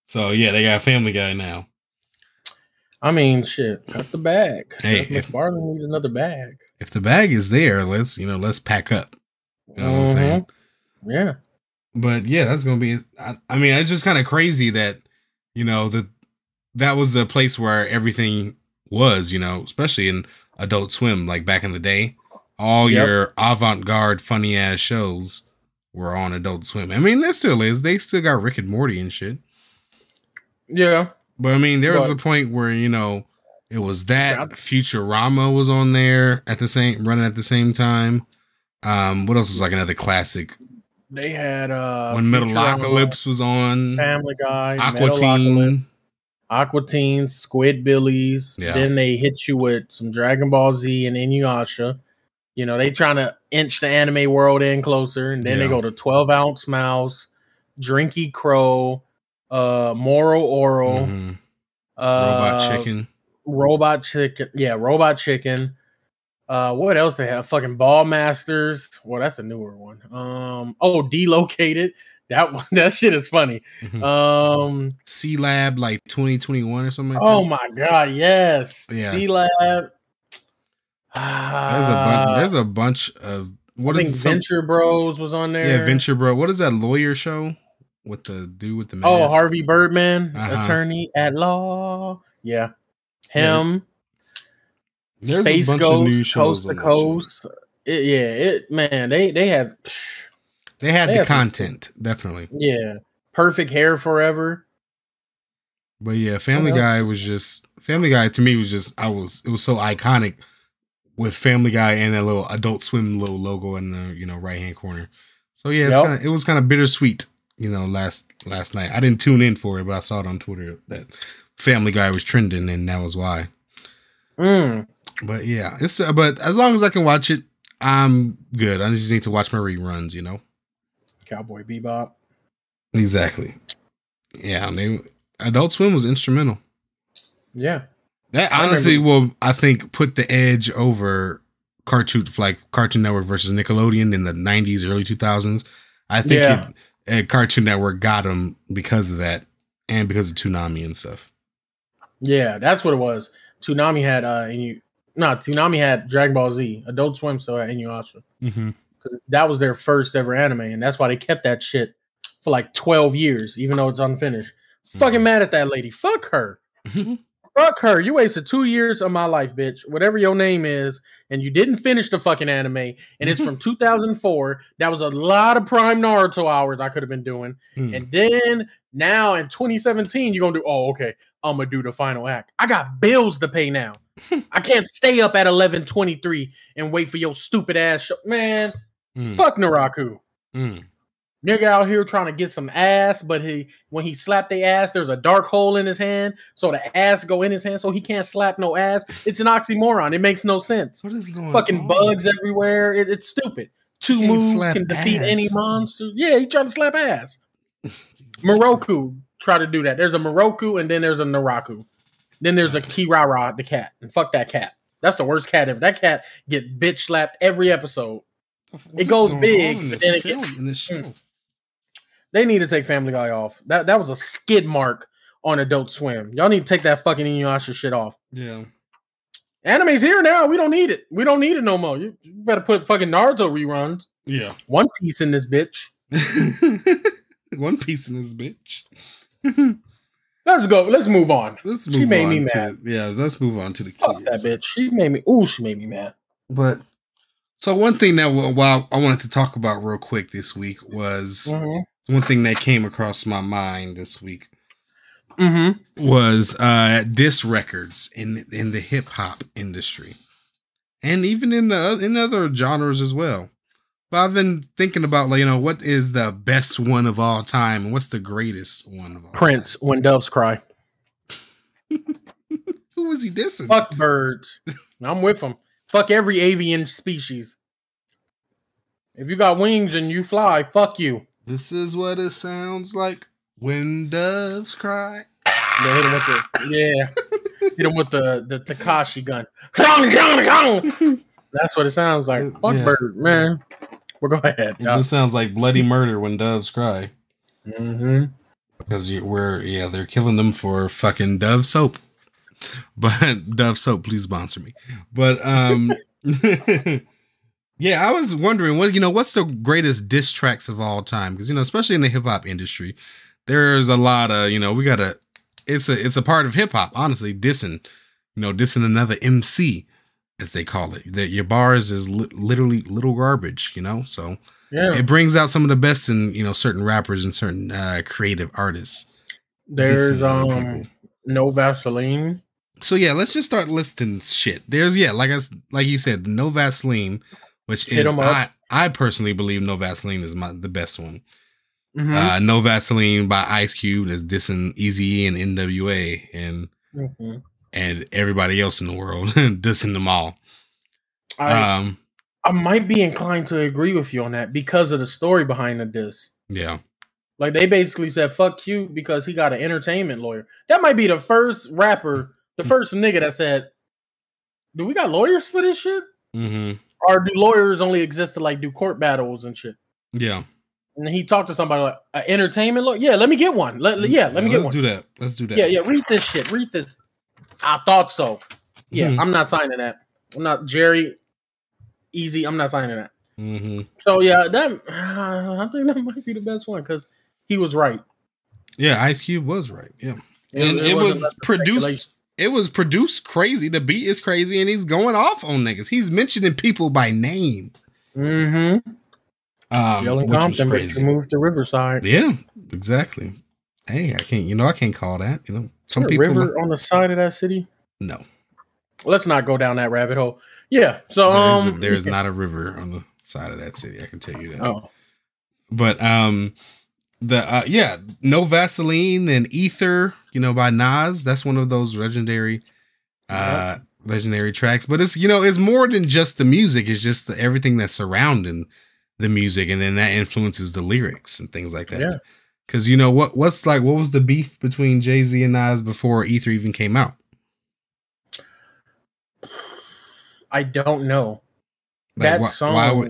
So yeah, they got Family Guy now. I mean, shit, cut the bag. Hey, McFarlane needs another bag. If the bag is there, let's pack up. You know what I'm saying? Yeah. But yeah, that's gonna be. I mean, it's just kind of crazy that, you know, that was the place where everything was, you know, especially in Adult Swim, like back in the day. All your avant-garde, funny ass shows were on Adult Swim. I mean, there still is. They still got Rick and Morty and shit. Yeah. But I mean, there was a point where, you know, it was that Futurama was on there running at the same time. What else was like another classic? They had when Metalocalypse was on, Family Guy, Aqua Teen, Squidbillies. Yeah. Then they hit you with some Dragon Ball Z and Inuyasha. You know, they trying to inch the anime world in closer, and then they go to 12-Ounce Mouse, Drinky Crow, Moral Oral, Robot Chicken. Yeah, Robot Chicken. What else they have? Fucking Ball Masters. Well, that's a newer one. Delocated. That shit is funny. C Lab, like 2021 or something like that. Oh my god, yes. Yeah. C Lab. There's a bunch of Venture Bros was on there. Yeah, Venture Bro. What is that lawyer show with the dude with the mask? Oh, Harvey Birdman, attorney at law. Yeah, him. There's Space a bunch Ghost, of new shows Coast to Coast. They had the content, definitely. Yeah, Perfect Hair Forever. But yeah, Family Guy to me was just it was so iconic with Family Guy and that little Adult Swim little logo in the, you know, right hand corner. So yeah, it was kind of bittersweet, you know, last night. I didn't tune in for it, but I saw it on Twitter that Family Guy was trending, and that was why. But yeah, but as long as I can watch it, I'm good. I just need to watch my reruns, you know. Cowboy Bebop. Exactly. Yeah, Adult Swim was instrumental. Yeah. That honestly will, I think, put the edge over Cartoon Network versus Nickelodeon in the 90s, early 2000s. I think Cartoon Network got them because of that, and because of Toonami and stuff. Yeah, that's what it was. Toonami had Toonami had Dragon Ball Z. Adult Swim still had Inuyasha. Because that was their first ever anime, and that's why they kept that shit for like 12 years, even though it's unfinished. Fucking mad at that lady. Fuck her. Fuck her. You wasted 2 years of my life, bitch. Whatever your name is, and you didn't finish the fucking anime, and it's from 2004. That was a lot of prime Naruto hours I could have been doing. And then now in 2017, you're gonna do, okay, I'm gonna do the final act. I got bills to pay now. I can't stay up at 11:23 and wait for your stupid ass show. Man, fuck Naraku. Nigga out here trying to get some ass, but when he slapped the ass, there's a dark hole in his hand, so the ass go in his hand, so he can't slap no ass. It's an oxymoron. It makes no sense. What is going Fucking on? Bugs everywhere. It's stupid. 2 moves can defeat any monster. Yeah, he trying to slap ass. Moroku try to do that. There's a Moroku, and then there's a Naraku. Then there's a Kirara, the cat. And fuck that cat. That's the worst cat ever. That cat get bitch slapped every episode. It goes big, but then it gets in this show. They need to take Family Guy off. That was a skid mark on Adult Swim. Y'all need to take that fucking Inuyasha shit off. Yeah. Anime's here now. We don't need it. We don't need it no more. You better put fucking Naruto reruns. Yeah. One Piece in this bitch. One Piece in this bitch. Let's go. Let's move on. She made me mad. Let's move on to the kids. Fuck that bitch. She made me mad. But so one thing that I wanted to talk about real quick this week was one thing that came across my mind this week Mm-hmm. was diss records in the hip hop industry, and even in other genres as well. But I've been thinking about, like, what is the best one of all time, and what's the greatest one of all Prince, time? When Doves Cry. Who was he dissing? Fuck birds. I'm with him. Fuck every avian species. If you got wings and you fly, fuck you. This is what it sounds like when doves cry. Yeah, hit him with the Takashi gun. That's what it sounds like. Fuck bird, man. Well, go ahead. It just sounds like bloody murder when doves cry. Mm-hmm. Because they're killing them for fucking Dove soap. But Dove soap, please sponsor me. But yeah, I was wondering what's the greatest diss tracks of all time? Because especially in the hip hop industry, there's a lot of it's a part of hip hop, honestly, dissing another MC, as they call it. That your bars is literally little garbage, so. Yeah. It brings out some of the best in certain rappers and certain creative artists. There's No Vaseline. So yeah, let's just start listing shit. There's like you said, No Vaseline, which is I personally believe No Vaseline is the best one. Mm-hmm. No Vaseline by Ice Cube is dissing Eazy-E and NWA and everybody else in the world, dissing them all. I might be inclined to agree with you on that because of the story behind the diss. Yeah. Like, they basically said, fuck you, because he got an entertainment lawyer. That might be the first rapper, the first nigga that said, do we got lawyers for this shit? Mm-hmm. Or do lawyers only exist to, like, do court battles and shit? Yeah. And he talked to somebody like, an entertainment lawyer? Yeah, let me get one. Let me get one. Let's do that. Yeah, read this shit. Read this. I thought so. Yeah, I'm not signing that. I'm not Jerry... Easy, I'm not signing that. Mm-hmm. So yeah, I think that might be the best one because he was right. Yeah, Ice Cube was right. Yeah, and it was produced. It was produced crazy. The beat is crazy, and he's going off on niggas. He's mentioning people by name. Mm-hmm. Yelling Compton makes you move to Riverside. Yeah, exactly. Hey, I can't call that. Some people river on the side of that city. No, let's not go down that rabbit hole. Yeah, so there's not a river on the side of that city. I can tell you that. Oh, but No Vaseline and Ether, by Nas. That's one of those legendary tracks. But it's it's more than just the music. It's just everything that's surrounding the music, and then that influences the lyrics and things like that. Yeah. Because what was the beef between Jay-Z and Nas before Ether even came out? I don't know. That song,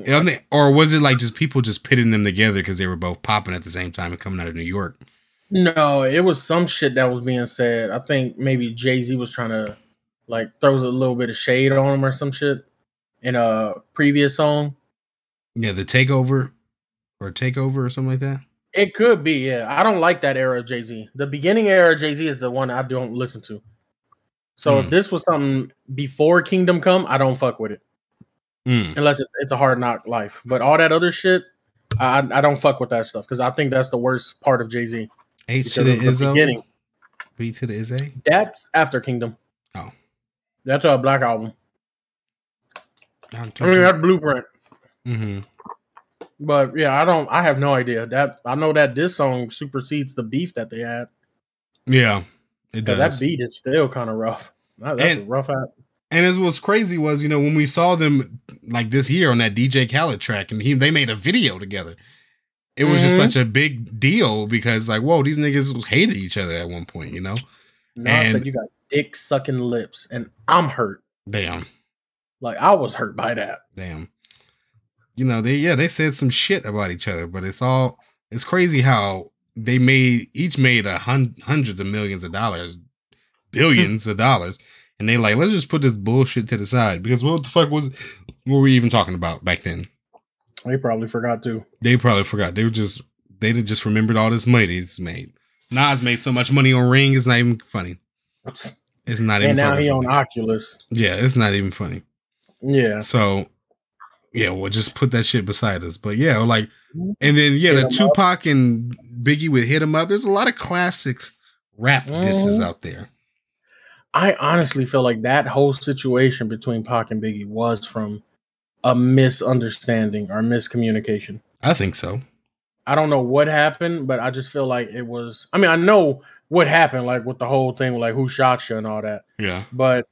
or was it like just people just pitting them together because they were both popping at the same time and coming out of New York? No, it was some shit that was being said. I think maybe Jay-Z was trying to like throw a little bit of shade on him or some shit in a previous song. Yeah, the takeover or something like that. It could be. Yeah, I don't like that era of Jay-Z. The beginning era of Jay-Z is the one I don't listen to. So if this was something before Kingdom Come, I don't fuck with it. Unless it's a Hard Knock Life. But all that other shit, I don't fuck with that stuff because I think that's the worst part of Jay-Z. H to the Izzo, B to the Izzy. That's after Kingdom. Oh. That's a Black Album. I mean, that's Blueprint. Mm-hmm. But yeah, I have no idea. I know that this song supersedes the beef that they had. Yeah. It does. That beat is still kind of rough. That's a rough app. And as what's crazy was, when we saw them like this year on that DJ Khaled track, and they made a video together. It was just such a big deal because, like, whoa, these niggas hated each other at one point, Nas said you got dick sucking lips, and I'm hurt. Damn. Like, I was hurt by that. Damn. They said some shit about each other, but it's crazy how they each made hundreds of millions of dollars, billions of dollars, and they like, let's just put this bullshit to the side because what the fuck what were we even talking about back then? They probably forgot too. They probably forgot. They just remembered all this money they just made. Nas made so much money on Ring, it's not even funny. It's not even. And now he funny. on Oculus. Yeah, it's not even funny. Yeah. So Yeah, well, just put that shit beside us. But yeah, like, and then the Tupac and Biggie would Hit 'Em Up. There's a lot of classic rap disses out there. I honestly feel like that whole situation between Pac and Biggie was from a misunderstanding or miscommunication. I think so. I don't know what happened, but I just feel like it was. I mean, I know what happened, like with the whole thing, like who shot you and all that. Yeah. But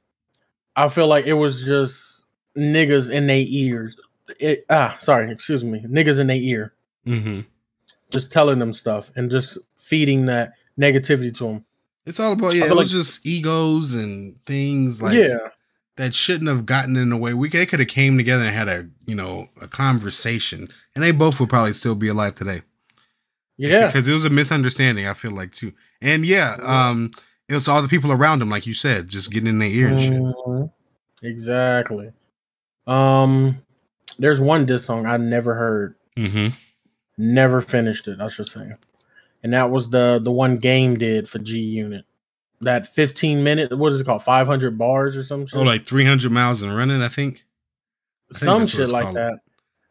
I feel like it was just niggas in their ears. Niggas in their ear. Mm-hmm. Just telling them stuff and just feeding that negativity to them. It's all about, it was just egos and things like that shouldn't have gotten in the way. They could have came together and had a conversation, and they both would probably still be alive today. Yeah. Because it was a misunderstanding, I feel like, too. And it was all the people around them, like you said, just getting in their ear and shit. Exactly. There's one diss song I never heard. Mm-hmm. Never finished it, I should say. And that was the one Game did for G Unit. That 15-minute, what is it called? 500 bars or some shit? Oh, like 300 miles and running, I think. Some shit like that.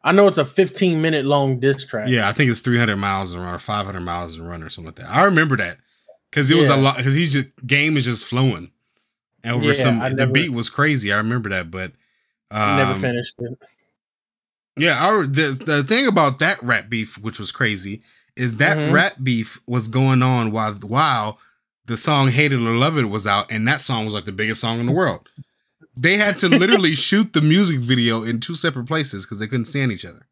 I know it's a 15-minute long diss track. Yeah, I think it's 300 miles and run or 500 miles and run or something like that. I remember that because it was a lot. Because Game is just flowing over the beat was crazy. I remember that, but never finished it. Yeah, the thing about that rap beef, which was crazy, is that rap beef was going on while the song "Hate It or Love It" was out, and that song was like the biggest song in the world. They had to literally shoot the music video in 2 separate places because they couldn't stand each other.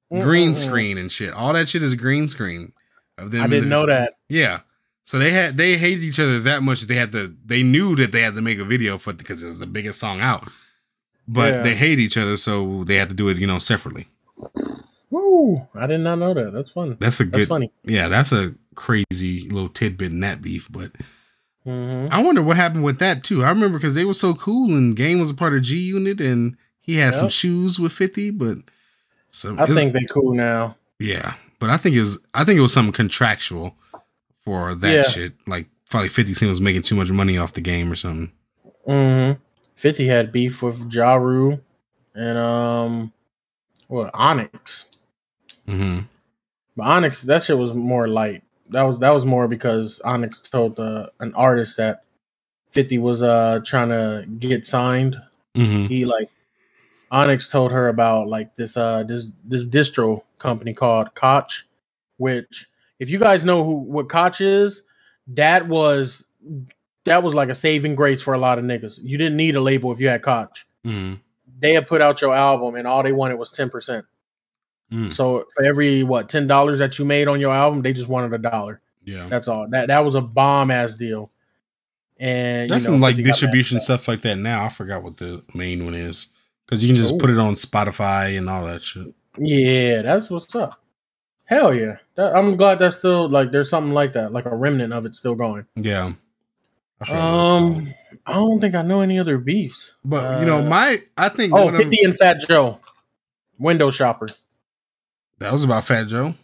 Green screen and shit. All that shit is green screen. Of them. I didn't know that. Yeah. So they hated each other that much. They knew that they had to make a video for it because it was the biggest song out. But they hate each other, so they had to do it, separately. Woo! I did not know that. That's fun. That's funny. Yeah, that's a crazy little tidbit in that beef. But I wonder what happened with that too. I remember because they were so cool, and Game was a part of G Unit, and he had some shoes with 50. But I think they cool now. Yeah, but I think it was something contractual for that shit. Like probably 50 Cent was making too much money off the Game or something. 50 had beef with Ja Rule and Onyx. But Onyx, that shit was more light. That was more because Onyx told an artist that 50 was trying to get signed. He Onyx told her about like this distro company called Koch, which if you guys know what Koch is, that was like a saving grace for a lot of niggas. You didn't need a label if you had Koch. They had put out your album and all they wanted was 10%. So for every $10 that you made on your album, they just wanted $1. Yeah, that's all. That was a bomb ass deal. And that's some like distribution stuff like that. Now I forgot what the main one is because you can just put it on Spotify and all that shit. Yeah, that's what's up. Hell yeah, I'm glad that's still like there's something like that, like a remnant of it still going. Yeah. I don't think I know any other beefs. But I think 50 and Fat Joe, Window Shopper. That was about Fat Joe.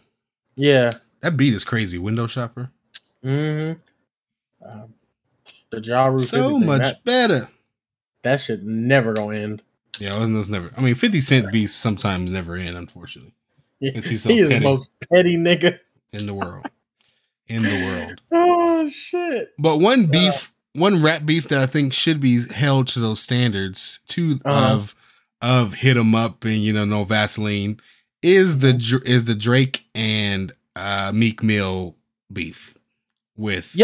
Yeah, that beat is crazy. Window Shopper. The Ja Rule so much better. That shit never gonna end. Yeah, it was never. I mean, 50 Cent beats sometimes never end, unfortunately. Yeah, he's the most petty nigga in the world. Oh shit! But one rap beef that I think should be held to those standards of Hit 'Em Up and No Vaseline is the Drake and Meek Mill beef with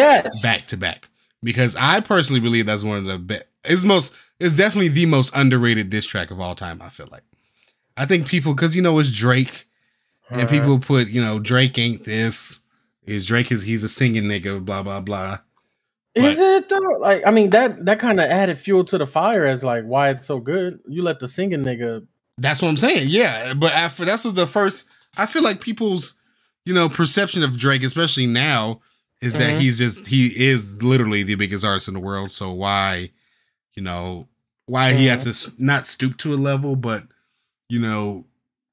back to back, because I personally believe that's one of the best. It's definitely the most underrated diss track of all time. I feel like I think people because it's Drake and people put Drake ain't this. He's a singing nigga, blah, blah, blah. Is it though? Like, I mean, that kind of added fuel to the fire as like why it's so good. You let the singing nigga. That's what I'm saying. Yeah. But that's what the first, I feel like people's, perception of Drake, especially now, is that he is literally the biggest artist in the world. So why he has to not stoop to a level, but,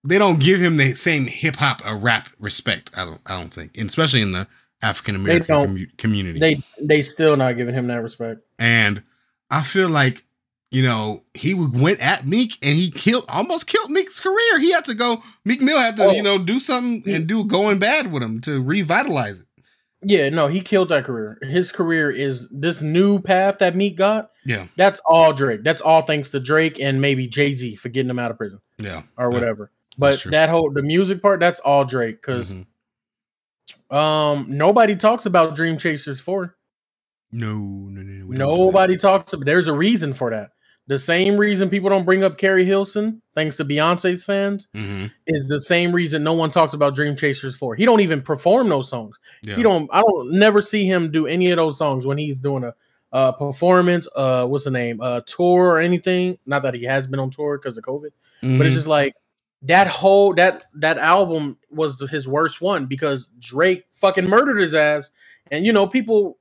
they don't give him the same hip hop or rap respect. I don't think, and especially in the African American community. They still not giving him that respect. And I feel like he went at Meek and he almost killed Meek's career. He had to go. Meek Mill had to, do something and going bad with him to revitalize it. Yeah, no, he killed that career. His career is this new path that Meek got. Yeah, that's all Drake. That's all thanks to Drake and maybe Jay-Z for getting him out of prison. Yeah, or whatever. But the music part, that's all Drake. Because nobody talks about Dream Chasers 4. No. Nobody talks about. There's a reason for that. The same reason people don't bring up Carrie Hilson, thanks to Beyonce's fans, is the same reason no one talks about Dream Chasers 4. He don't even perform those songs. Yeah. I don't never see him do any of those songs when he's doing a performance, what's the name, tour or anything. Not that he has been on tour because of COVID, but it's just like that whole that album was his worst one because Drake fucking murdered his ass, and people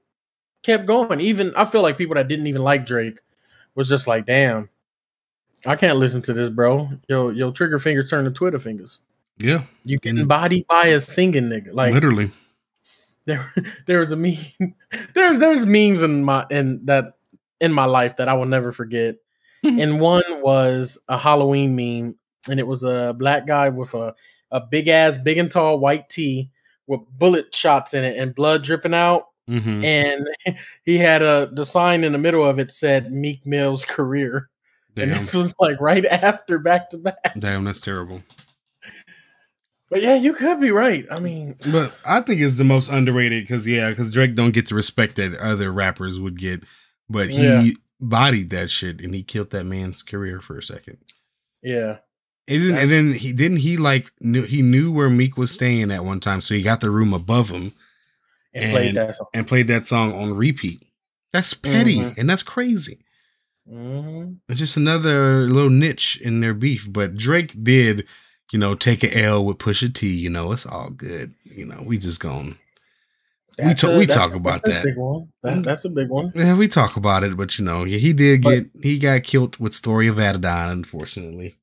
kept going. Even I feel like people that didn't even like Drake was just like, damn, I can't listen to this, bro. Yo, trigger fingers turn to Twitter fingers. Yeah. You getting bodied by a singing nigga. Like literally. There was a meme. There's memes in my life that I will never forget. And one was a Halloween meme, and it was a black guy with a big and tall white tee with bullet shots in it and blood dripping out. And he had the sign in the middle of it said Meek Mill's career. Damn. And this was like right after back to back. Damn, that's terrible. But yeah, you could be right. I mean, but I think it's the most underrated because Drake don't get the respect that other rappers would get. But he bodied that shit and he killed that man's career for a second. Yeah. And then he knew where Meek was staying at one time, so he got the room above him. And played that song on repeat. That's petty and that's crazy. It's just another little niche in their beef. But Drake did, take an L with Pusha T. It's all good. We just gone. We talk about that. Big one. That's a big one. Yeah, we talk about it, but he got killed with Story of Adidon, unfortunately.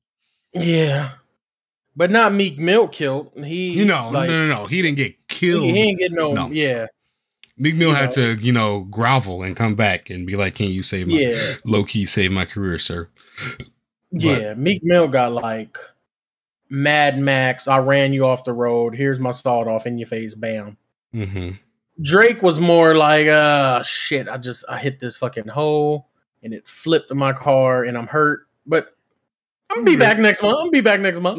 Yeah. But not Meek Mill killed. No. He didn't get killed. He didn't get no. Yeah. Meek Mill had to, grovel and come back and be like, "Can you save low key save my career, sir?" Yeah, Meek Mill got like Mad Max. I ran you off the road. Here's my sawed off in your face. Bam. Drake was more like, shit. I hit this fucking hole and it flipped in my car and I'm hurt, but. I'm gonna be back next month.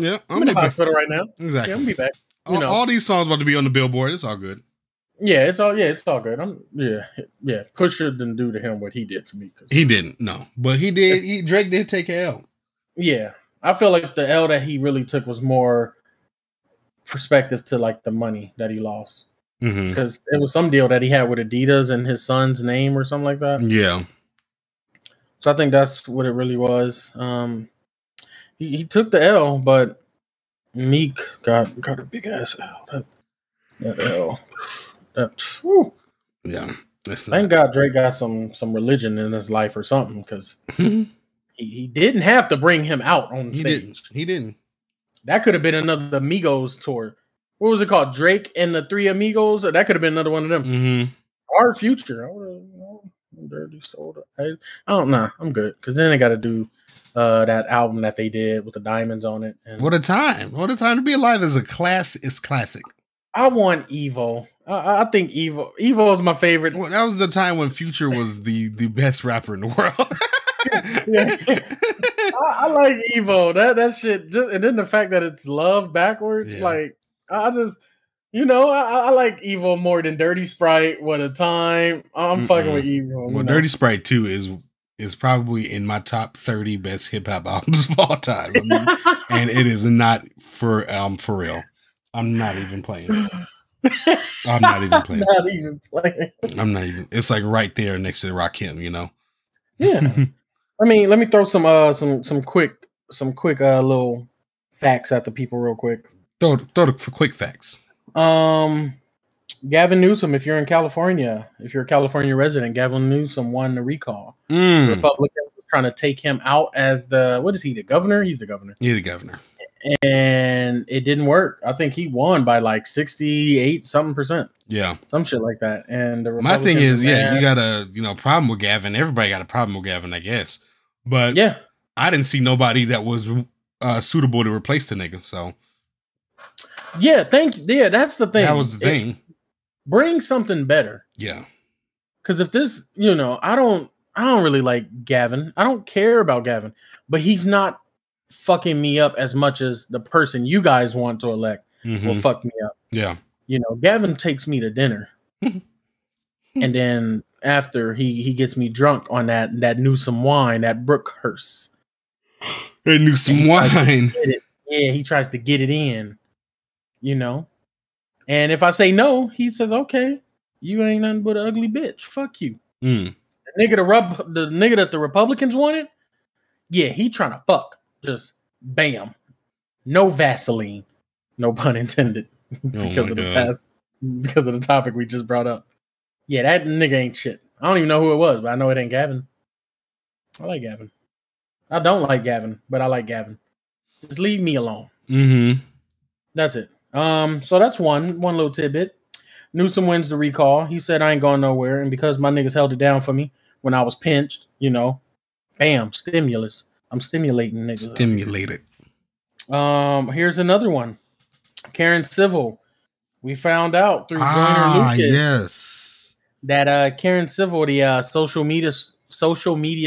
Yeah, I'm in the hospital right now. Exactly. Yeah, I'm gonna be back. All these songs about to be on the Billboard. It's all good. Yeah, it's all good. Pusha didn't do to him what he did to me. He didn't, no, but he did. Drake did take an L. Yeah, I feel like the L that he really took was more perspective to like the money that he lost because it was some deal that he had with Adidas and his son's name or something like that. Yeah. So I think that's what it really was. He took the L, but Meek got a big ass L. That L. Yeah. Thank God Drake got some religion in his life or something because he didn't have to bring him out on stage. He didn't. That could have been another Amigos tour. What was it called? Drake and the Three Amigos? That could have been another one of them. Our Future. Dirty Soda. I don't know. I'm good because then they got to do that album that they did with the diamonds on it. And what a time to be alive is classic. I want Evo. I think Evo is my favorite. Well, that was the time when Future was the best rapper in the world. Yeah. I like Evo. That shit and then the fact that it's love backwards, like I just I like Evo more than Dirty Sprite. What a time. I'm fucking with Evo. Well, Dirty Sprite 2 is probably in my top 30 best hip hop albums of all time. And it is not for real. I'm not even playing. I'm not even playing. It's like right there next to Rakim, Yeah. I mean, let me throw some quick little facts at the people real quick. Throw for quick facts. Gavin Newsom, if you're in California, if you're a California resident, Gavin Newsom won the recall. The Republicans were trying to take him out as the governor? He's the governor. He's the governor. And it didn't work. I think he won by like 68 something percent. Yeah. Some shit like that. And my thing is, you got a problem with Gavin. Everybody got a problem with Gavin, I guess. But yeah, I didn't see nobody that was suitable to replace the nigga. So yeah, that's the thing. That was the thing. Bring something better. Yeah. Because if this, I don't really like Gavin. I don't care about Gavin, but he's not fucking me up as much as the person you guys want to elect will fuck me up. Yeah. Gavin takes me to dinner. And then after he gets me drunk on that Newsom wine, that Brookhurst. That Newsom wine. Yeah, he tries to get it in, And if I say no, he says, okay, you ain't nothing but an ugly bitch. Fuck you. The nigga that the Republicans wanted, yeah, he trying to fuck. Just bam. No Vaseline. No pun intended. Because of the topic we just brought up. Yeah, that nigga ain't shit. I don't even know who it was, but I know it ain't Gavin. I like Gavin. I don't like Gavin, but I like Gavin. Just leave me alone. That's it. So that's one little tidbit. Newsom wins the recall. He said, I ain't going nowhere. And because my niggas held it down for me when I was pinched, bam, stimulus. I'm stimulating niggas. Stimulated. Here's another one. Karen Civil. We found out through Joyner Lucas. Yes. That Karen Civil, the social media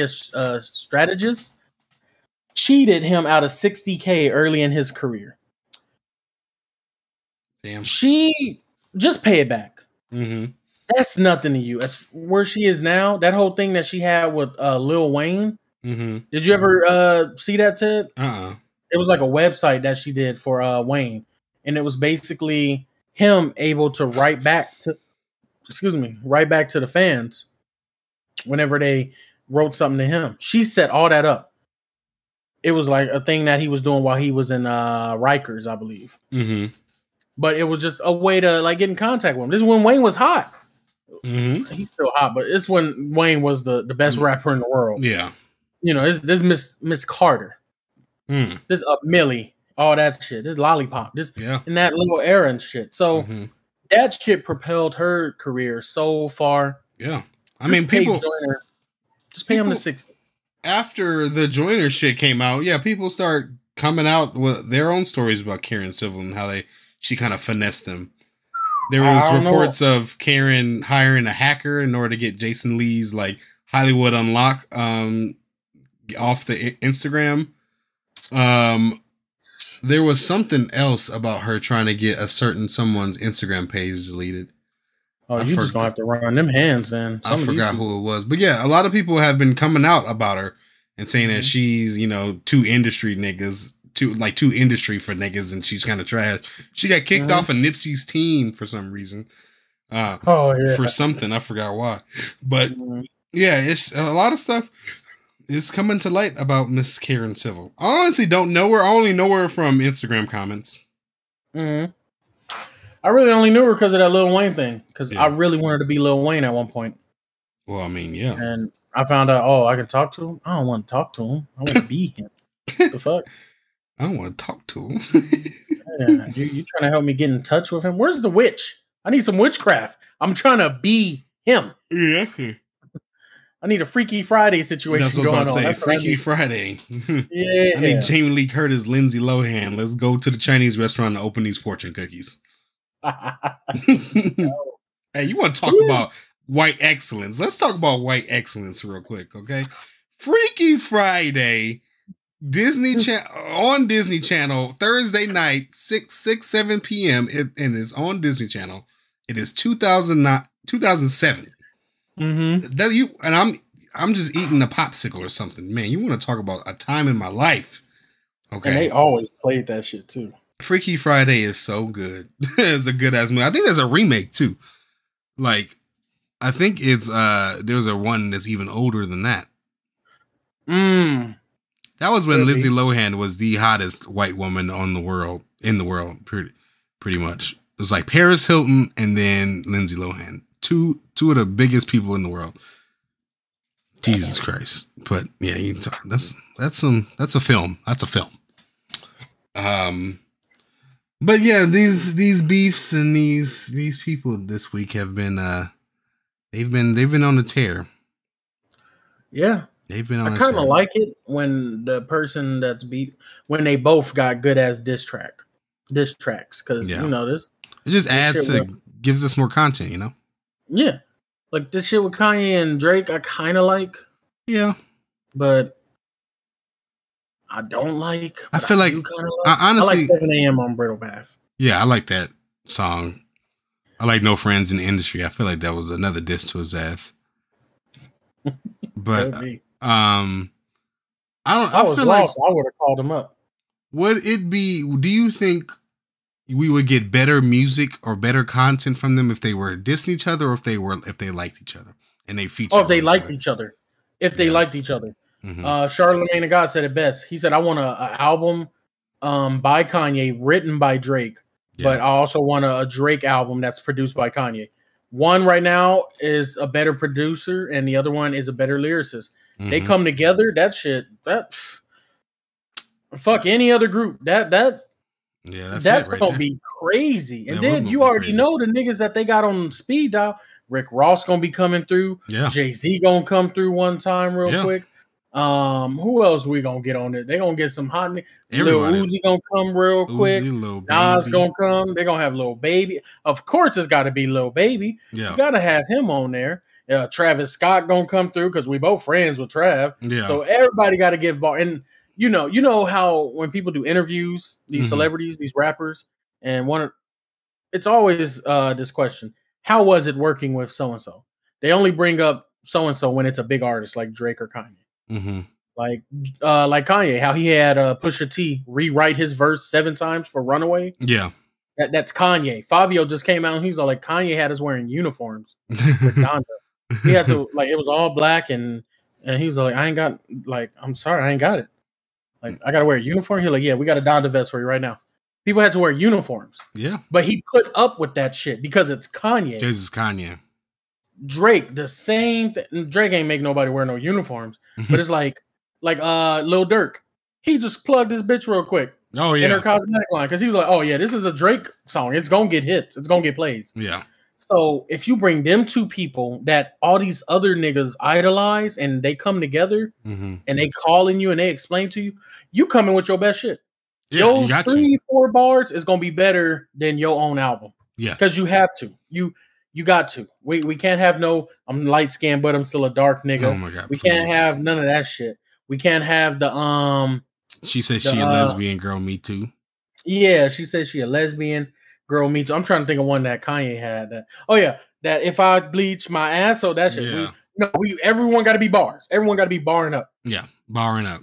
strategist, cheated him out of $60K early in his career. Damn. She just pay it back. That's nothing to you. As where she is now, that whole thing that she had with Lil Wayne. Did you ever see that, Ted? It was like a website that she did for Wayne, and it was basically him able to write back to the fans whenever they wrote something to him. She set all that up. It was like a thing that he was doing while he was in Rikers, I believe. But it was just a way to like get in contact with him. This is when Wayne was hot. He's still hot, but it's when Wayne was the best rapper in the world. Yeah. This Miss Carter. This Millie, all that shit. This Lollipop. In that little era and shit. So that shit propelled her career so far. Yeah. I mean, people just pay him the 60. After the Joyner shit came out, yeah, people start coming out with their own stories about Karen Civil and how she kind of finessed them. There was reports of Karen hiring a hacker in order to get Jason Lee's like Hollywood Unlock off the Instagram. There was something else about her trying to get someone's Instagram page deleted. Oh, you just gonna have to run them hands then. I forgot who it was. But yeah, a lot of people have been coming out about her and saying that she's, too industry niggas, too industry for niggas, and she's kind of trash. She got kicked off of Nipsey's team for some reason. For something. I forgot why. But yeah, it's a lot of stuff is coming to light about Miss Karen Civil. I honestly don't know her. I only know her from Instagram comments. I really only knew her because of that Lil Wayne thing. Because I really wanted to be Lil Wayne at one point. Well, I mean, yeah. And I found out, I can talk to him. I don't want to talk to him. I want to be him. What the fuck? I don't want to talk to him. Yeah, you trying to help me get in touch with him? Where's the witch? I need some witchcraft. I'm trying to be him. Yeah, okay. I need a Freaky Friday situation going on. That's Freaky Friday. Yeah. I need Jamie Lee Curtis, Lindsay Lohan. Let's go to the Chinese restaurant and open these fortune cookies. Hey, you want to talk about white excellence? Let's talk about white excellence real quick, okay? Freaky Friday, on Disney Channel, Thursday night, 7 p.m. And it's on Disney Channel. It is 2007. I'm just eating a popsicle or something. Man, you want to talk about a time in my life. Okay. And they always played that shit too. Freaky Friday is so good. It's a good ass movie. I think there's a remake too. Like, I think it's there's a one that's even older than that. That was when Lindsay Lohan was the hottest white woman in the world, pretty much. It was like Paris Hilton and then Lindsay Lohan. Two of the biggest people in the world. Jesus Christ. But yeah, that's a film. That's a film. But yeah, these beefs and these people this week have been they've been on the tear. Yeah. They've been on. I kind of like it when the person that's when they both got good as diss tracks, because you know this. It just adds to gives us more content, you know. Yeah, like this shit with Kanye and Drake, I kind of like. Yeah, but I don't like. I feel like honestly, I like 7 a.m. on Brittle Path. Yeah, I like that song. I like No Friends in the Industry. I feel like that was another diss to his ass. But I feel like I would have called him up. Would it be? Do you think we would get better music or better content from them if they were dissing each other, or if they liked each other and they featured? Oh, if they liked each other. If they liked each other. Mm-hmm. Charlemagne the God said it best. He said, "I want an album by Kanye, written by Drake, but I also want a Drake album that's produced by Kanye. One right now is a better producer, and the other one is a better lyricist. Mm-hmm. They come together. That shit. Fuck any other group. That's right gonna be crazy. And then you already know the niggas that they got on speed dial. Rick Ross gonna be coming through. Yeah. Jay-Z gonna come through one time real quick. Who else we gonna get on it? They gonna get some hot niggas. Lil Uzi gonna come real quick. Nas gonna come. They gonna have Lil Baby. Of course, it's got to be Lil Baby. Yeah. You gotta have him on there. Travis Scott gonna come through because we both friends with Trav. Yeah. So everybody got to give ball. And you know how when people do interviews, these celebrities, these rappers, and it's always this question: how was it working with so and so? They only bring up so and so when it's a big artist like Drake or Kanye. Mm-hmm. Like Kanye, how he had Pusha T rewrite his verse 7 times for Runaway. Yeah, that's Kanye. Fabio just came out and he was all like, Kanye had us wearing uniforms with Donda. He had to it was all black and he was like, I'm sorry, I ain't got it. Like, I gotta wear a uniform. He's like, yeah, we got a Donda vest for you right now. People had to wear uniforms. Yeah, but he put up with that shit because it's Kanye. Because it's Kanye. Drake, the same thing. Drake ain't make nobody wear no uniforms, but it's like Lil Durk. He just plugged his bitch real quick. Oh yeah, in her cosmetic line because he was like, oh yeah, this is a Drake song. It's gonna get hits. It's gonna get plays. Yeah. So if you bring them two people that all these other niggas idolize and they come together and they calling you and they explain to you, you come in with your best shit. Yeah, your 3-4 bars is gonna be better than your own album. Yeah, because you have to. You got to. We can't have no. I'm light skinned, but I'm still a dark nigga. Oh my god, we can't have none of that shit. We can't have the She said she a lesbian girl. Me too. Yeah, she said she a lesbian girl. Me too. I'm trying to think of one that Kanye had. That if I bleach my ass, so that shit. Yeah. Everyone got to be bars. Everyone got to be barring up. Yeah, barring up.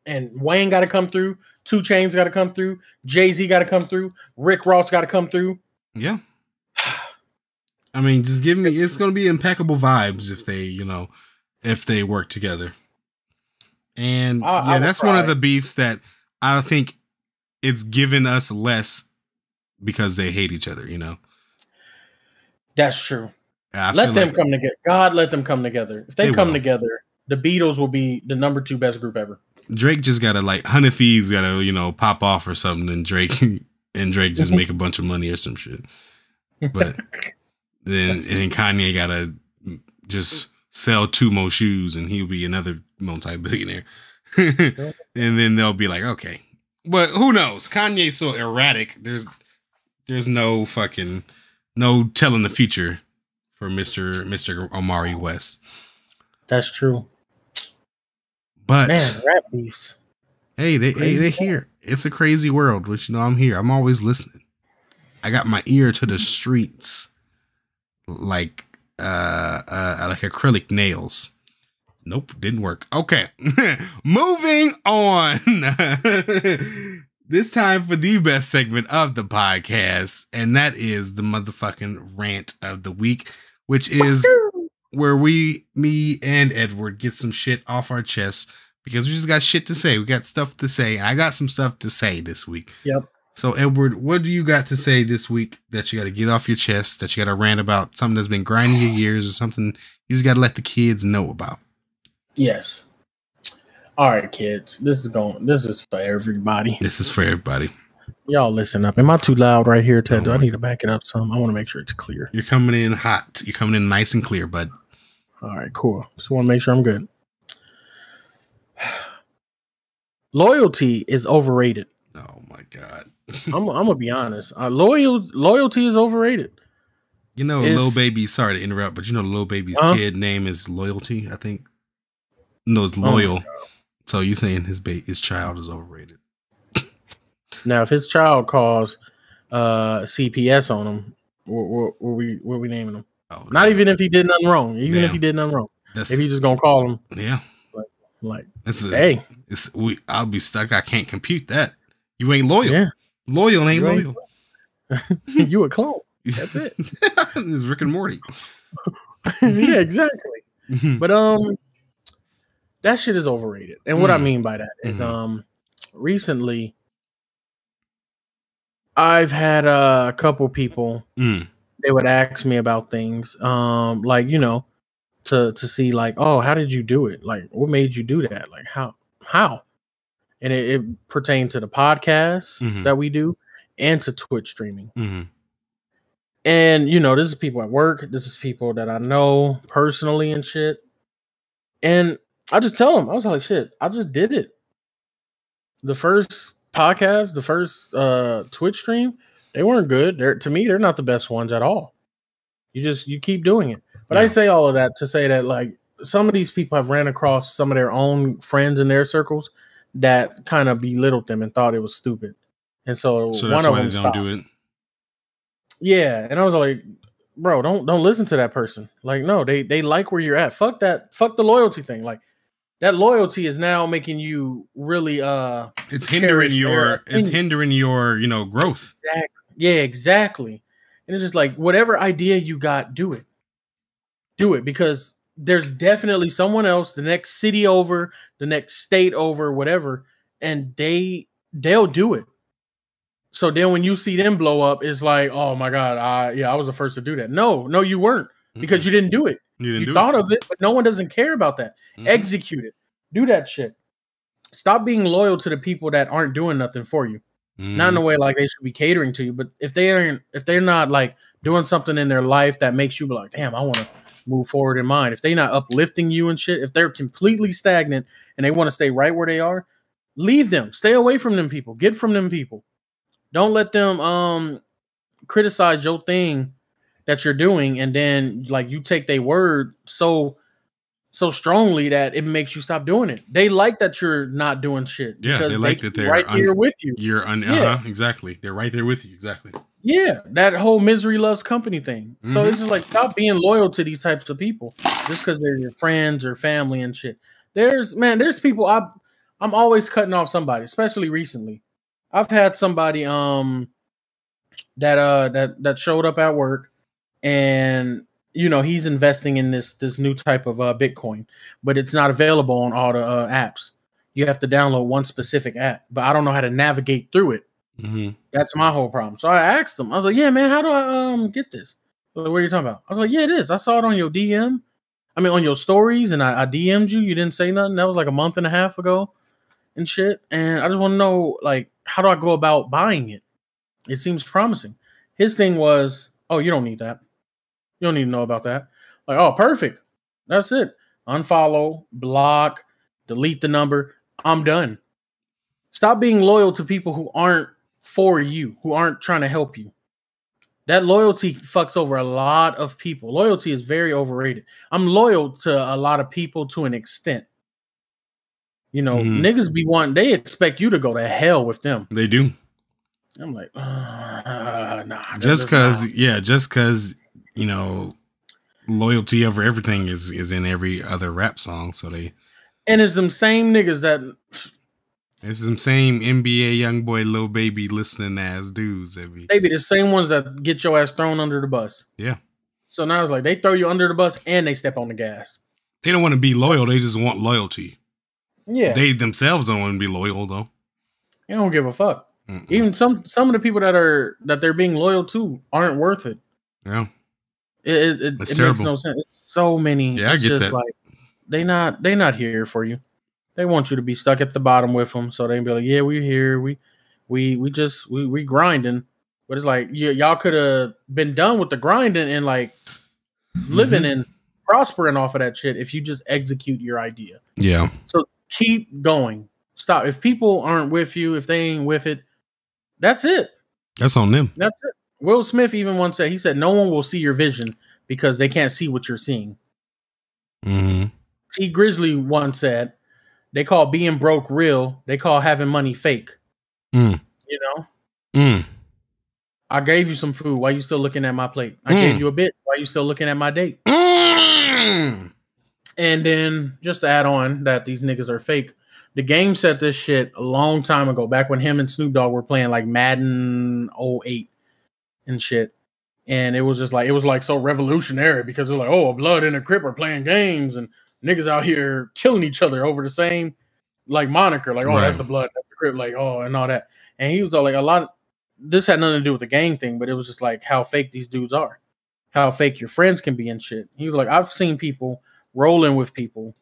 And Wayne got to come through. 2 Chainz got to come through. Jay-Z got to come through. Rick Ross got to come through. Yeah. I mean, just give me. It's going to be impeccable vibes if they work together. And that's one of the beefs that I think it's given us less because they hate each other. That's true. Let them come together. God, let them come together. If they come together, the Beatles will be the number 2 best group ever. Drake just gotta Hundred Thieves gotta pop off or something, and Drake just make a bunch of money or some shit. But then Kanye gotta just sell 2 more shoes, and he'll be another multi-billionaire. And then they'll be like, okay, but who knows? Kanye's so erratic. There's no telling the future for Mr. Omari West. That's true. But man, rap beefs. Hey, they here. It's a crazy world, which I'm here. I'm always listening. I got my ear to the streets, like acrylic nails. Nope, didn't work. Okay, moving on. This time for the best segment of the podcast, and that is the motherfucking rant of the week, which is where me and Edward get some shit off our chests because we just got shit to say. We got stuff to say, and I got some stuff to say this week. Yep. So, Edward, what do you got to say this week that you got to get off your chest, that you got to rant about, something that's been grinding your gears or something you just got to let the kids know about? Yes. All right, kids. This is for everybody. This is for everybody. Y'all listen up. Am I too loud right here, Ted? Do I need to back it up some? I want to make sure it's clear. You're coming in hot. You're coming in nice and clear, bud. All right, cool. Just want to make sure I'm good. Loyalty is overrated. Oh my God. I'm gonna be honest. Loyalty is overrated. You know, Lil Baby, sorry to interrupt, but you know Lil Baby's kid name is Loyalty, I think. No, it's Loyal. So you saying his child is overrated. Now, if his child calls CPS on him, what we naming him? Oh, Not even if he did nothing wrong. Even if he did nothing wrong. If he just gonna call him. Yeah. Like hey. I'll be stuck. I can't compute that. You ain't loyal. Yeah. Loyal ain't loyal. You a clone. That's it. It's Rick and Morty. Yeah, exactly. But that shit is overrated. And what I mean by that is recently I've had a couple people they would ask me about things like, you know, to see like, oh, how did you do it? Like, what made you do that? Like, how? And it pertained to the podcast that we do and to Twitch streaming. And, you know, this is people at work. This is people that I know personally and shit. And I just tell them, I was like, shit, I just did it. The first podcast, the first Twitch stream, they weren't good. To me, they're not the best ones at all. You keep doing it. But I say all of that to say that, like, some of these people have ran across some of their own friends in their circles that kind of belittled them and thought it was stupid. And so one of them stopped. Do it. Yeah, and I was like, bro, don't listen to that person. Like, no, they like where you're at. Fuck that. Fuck the loyalty thing. Like, that loyalty is now making you really it's hindering your you know, growth. Exactly. Yeah, exactly. And it's just like, whatever idea you got, do it. Do it, because there's definitely someone else, the next city over, the next state over, whatever, and they'll do it. So then when you see them blow up, it's like, oh my God, I was the first to do that. No, you weren't, because you didn't do it. You thought of it, but no one doesn't care about that. Execute it. Do that shit. Stop being loyal to the people that aren't doing nothing for you. Not in a way like they should be catering to you, but if they're not like doing something in their life that makes you be like, damn, I want to move forward in mine. If they're not uplifting you and shit, if they're completely stagnant and they want to stay right where they are, leave them. Stay away from them people. Get from them people. Don't let them criticize your thing that you're doing, and then like you take their word so strongly that it makes you stop doing it. They like that you're not doing shit. Yeah, they like that they're right here with you. Exactly. They're right there with you. Exactly. Yeah, that whole misery loves company thing. So it's just like, stop being loyal to these types of people just because they're your friends or family and shit. There's people I'm always cutting off somebody, especially recently. I've had somebody that showed up at work, and you know, he's investing in this new type of Bitcoin, but it's not available on all the apps. You have to download one specific app, but I don't know how to navigate through it. That's my whole problem. So I asked him, I was like, yeah, man, how do I get this? Like, what are you talking about? I was like, yeah, it is. I saw it on your DM. I mean, on your stories, and I DM'd you. You didn't say nothing. That was like a month and a half ago and shit. And I just want to know, like, how do I go about buying it? It seems promising. His thing was, oh, you don't need that. You don't need to know about that. Like, oh, perfect. That's it. Unfollow, block, delete the number. I'm done. Stop being loyal to people who aren't for you, who aren't trying to help you. That loyalty fucks over a lot of people. Loyalty is very overrated. I'm loyal to a lot of people to an extent. You know, niggas be wanting, they expect you to go to hell with them. They do. I'm like, nah. Just because, you know, loyalty over everything is in every other rap song. So and it's them same niggas that. It's them same NBA young boy, Lil Baby listening ass dudes. They be the same ones that get your ass thrown under the bus. Yeah. So now it's like they throw you under the bus and they step on the gas. They don't want to be loyal. They just want loyalty. Yeah. They themselves don't want to be loyal though. They don't give a fuck. Even some of the people that they're being loyal to aren't worth it. Yeah. It makes no sense. It's so many. Yeah, I get that. Like they not here for you. They want you to be stuck at the bottom with them, so they can be like, "Yeah, we're here. We grinding." But it's like y'all could have been done with the grinding and like living and prospering off of that shit if you just execute your idea. Yeah. So Keep going. Stop. If people aren't with you, if they ain't with it, that's it. That's on them. That's it. Will Smith even once said, he said, no one will see your vision because they can't see what you're seeing. Mm-hmm. T Grizzly once said, they call being broke real. They call having money fake. Mm. You know? Mm. I gave you some food. Why you still looking at my plate? I gave you a bit. Why you still looking at my date? Mm. And then just to add on that these niggas are fake. The Game said this shit a long time ago, back when him and Snoop Dogg were playing like Madden 08 and shit. And it was just like, it was like so revolutionary because they're like, oh, a Blood and a Crip are playing games and niggas out here killing each other over the same like moniker. Like, oh, right. That's the Blood, that's the Crip, like, oh, and all that. And he was all like, a lot of this had nothing to do with the gang thing, but it was just like how fake these dudes are, how fake your friends can be and shit. He was like, I've seen people rolling with people,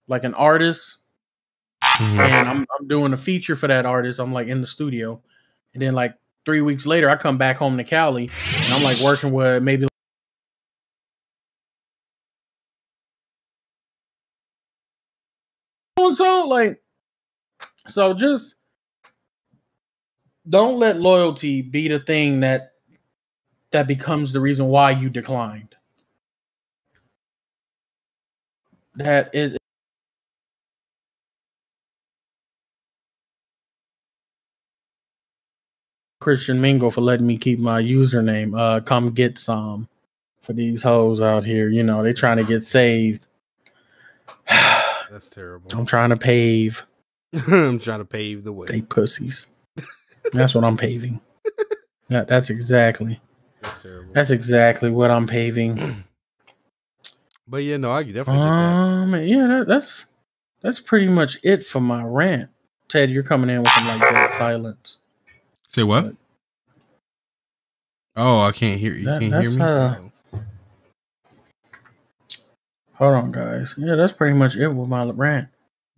like an artist, and I'm doing a feature for that artist. I'm like in the studio, and then like 3 weeks later, I come back home to Cali, and I'm like working with maybe so like, so just don't let loyalty be the thing that becomes the reason why you declined. That it. Christian Mingle for letting me keep my username. Come get some for these hoes out here. You know, they trying to get saved. That's terrible. I'm trying to pave. I'm trying to pave the way. They pussies. That's what I'm paving. That's exactly. That's terrible. That's exactly what I'm paving. But yeah, no, I definitely get that. Yeah, that's pretty much it for my rant. Ted, you're coming in with some like dead silence. Say what? But, oh, I can't hear you. Can't hear me. Hold on, guys. Yeah, that's pretty much it with my rant.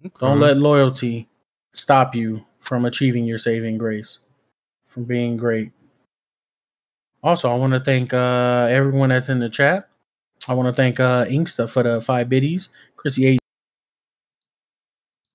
Okay. Don't let loyalty stop you from achieving your saving grace, from being great. Also, I want to thank everyone that's in the chat. I want to thank Inksta for the 5 biddies. Chrissy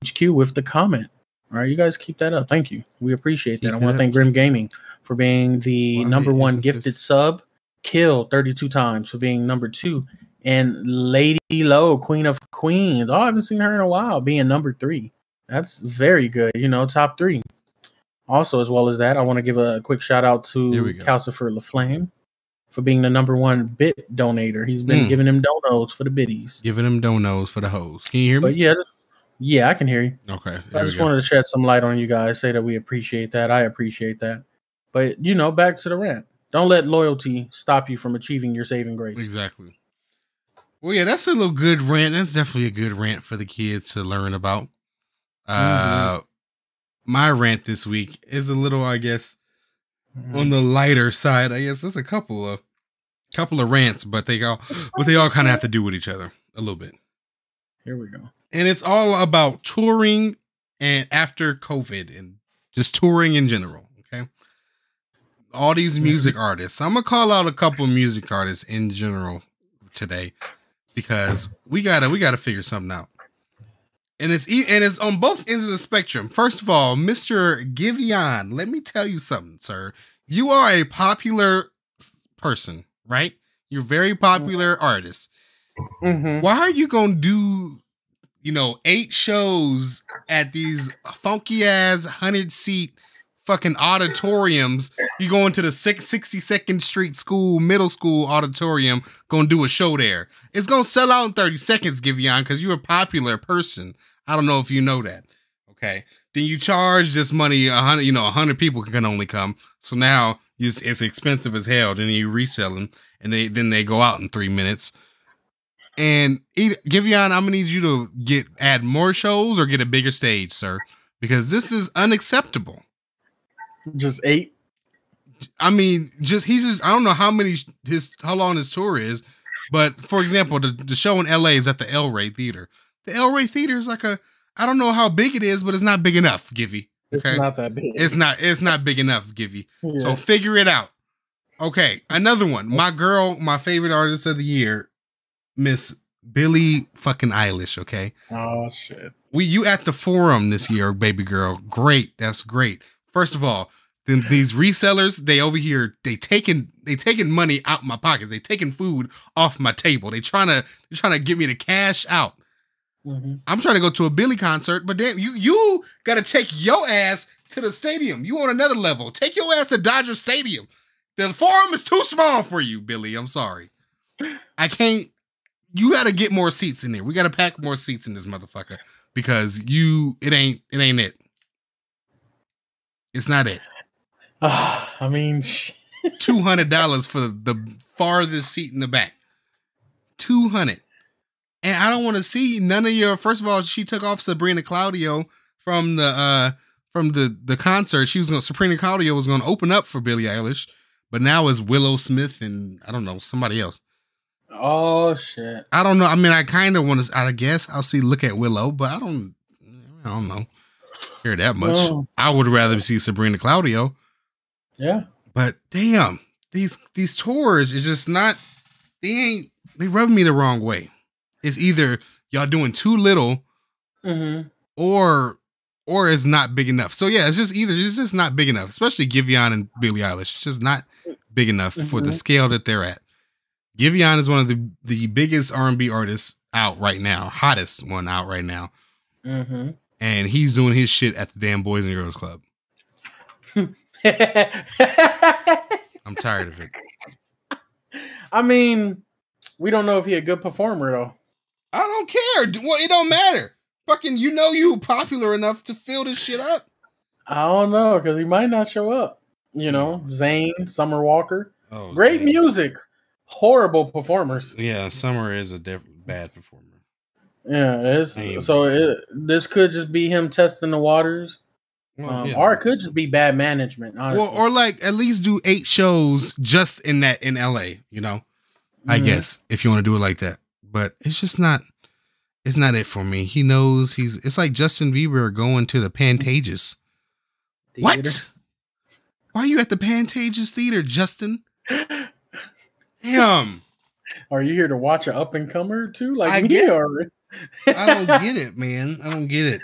HQ with the comment. All right, you guys keep that up. Thank you. We appreciate that. I want to thank Grim Gaming for being the number 1 gifted sub. Kill 32 times for being number 2. And Lady Low, Queen of Queens. Oh, I haven't seen her in a while, being number 3. That's very good. You know, top 3. Also, as well as that, I want to give a quick shout out to Calcifer LaFlame for being the number 1 bit donator. He's been giving him donos for the biddies. Giving him donos for the hoes. Can you hear me? But yeah, I can hear you. Okay. I just wanted to shed some light on you guys, say that we appreciate that. I appreciate that. But, you know, back to the rant. Don't let loyalty stop you from achieving your saving grace. Exactly. Well, yeah, that's a little good rant. That's definitely a good rant for the kids to learn about. My rant this week is a little, I guess, on the lighter side. I guess there's a couple of rants, but they all kind of have to do with each other a little bit. Here we go. And it's all about touring and after COVID and just touring in general. Okay. All these music artists. I'm going to call out a couple of music artists in general today because we gotta figure something out. And it's on both ends of the spectrum. First of all, Mr. Giveon, let me tell you something, sir. You are a popular person, right? You're a very popular artist. Why are you going to do, 8 shows at these funky ass 100-seat fucking auditoriums? You go into the 62nd Street middle school auditorium, gonna do a show there. It's gonna sell out in 30 seconds, Giveon, because you're a popular person. I don't know if you know that. Okay. Then you charge this money, 100 people can only come. So now it's expensive as hell. Then you resell them, and then they go out in 3 minutes. And Giveon, I'm gonna need you to add more shows or get a bigger stage, sir, because this is unacceptable. Just 8. I mean, I don't know how long his tour is, but for example, the show in LA is at the El Rey Theater. The El Rey Theater is I don't know how big it is, but it's not big enough, Givey. Okay? It's not that big. It's not big enough, Givey. Yeah. So figure it out. Okay, another one. My favorite artist of the year, Miss Billie fucking Eilish. Okay. Oh shit. You at the forum this year, baby girl. Great. That's great. First of all, then these resellers, they over here, they taking money out my pockets. They taking food off my table. They're trying to get me to cash out. Mm-hmm. I'm trying to go to a Billy concert, but damn, you got to take your ass to the stadium. You on another level. Take your ass to Dodger Stadium. The forum is too small for you, Billy. I'm sorry. I can't. You got to get more seats in there. We got to pack more seats in this motherfucker because it ain't it. It's not it. I mean, $200 for the farthest seat in the back. $200. And I don't want to see none of your. First of all, she took off Sabrina Claudio from the concert. Sabrina Claudio was going to open up for Billie Eilish, but now it's Willow Smith and I don't know, somebody else. Oh shit! I don't know. I mean, I kind of want to. I guess I'll see. Look at Willow, but I don't know. Care that much. No. I would rather see Sabrina Claudio. Yeah, but damn, these tours is just not. They rub me the wrong way. It's either y'all doing too little, mm-hmm. or it's not big enough. So yeah, it's just not big enough. Especially Giveon and Billie Eilish. It's just not big enough for the scale that they're at. Giveon is one of the biggest R&B artists out right now, hottest one out right now, mm-hmm. and he's doing his shit at the damn Boys and Girls Club. I'm tired of it. I mean, we don't know if he's a good performer though. I don't care. Well, it don't matter. Fucking, you popular enough to fill this shit up. I don't know because he might not show up. You know, Zayn, Summer Walker, great Zayn. Music. Horrible performers. Yeah, Summer is a bad performer. Yeah, it is. So this could just be him testing the waters, or it could just be bad management. Honestly. Well, or like at least do 8 shows just in LA. You know, I guess if you want to do it like that. But it's just not. It's not it for me. He knows It's like Justin Bieber going to the Pantages. Theater. What? Why are you at the Pantages Theater, Justin? Damn. Are you here to watch an up and comer too? Like I don't get it, man. I don't get it.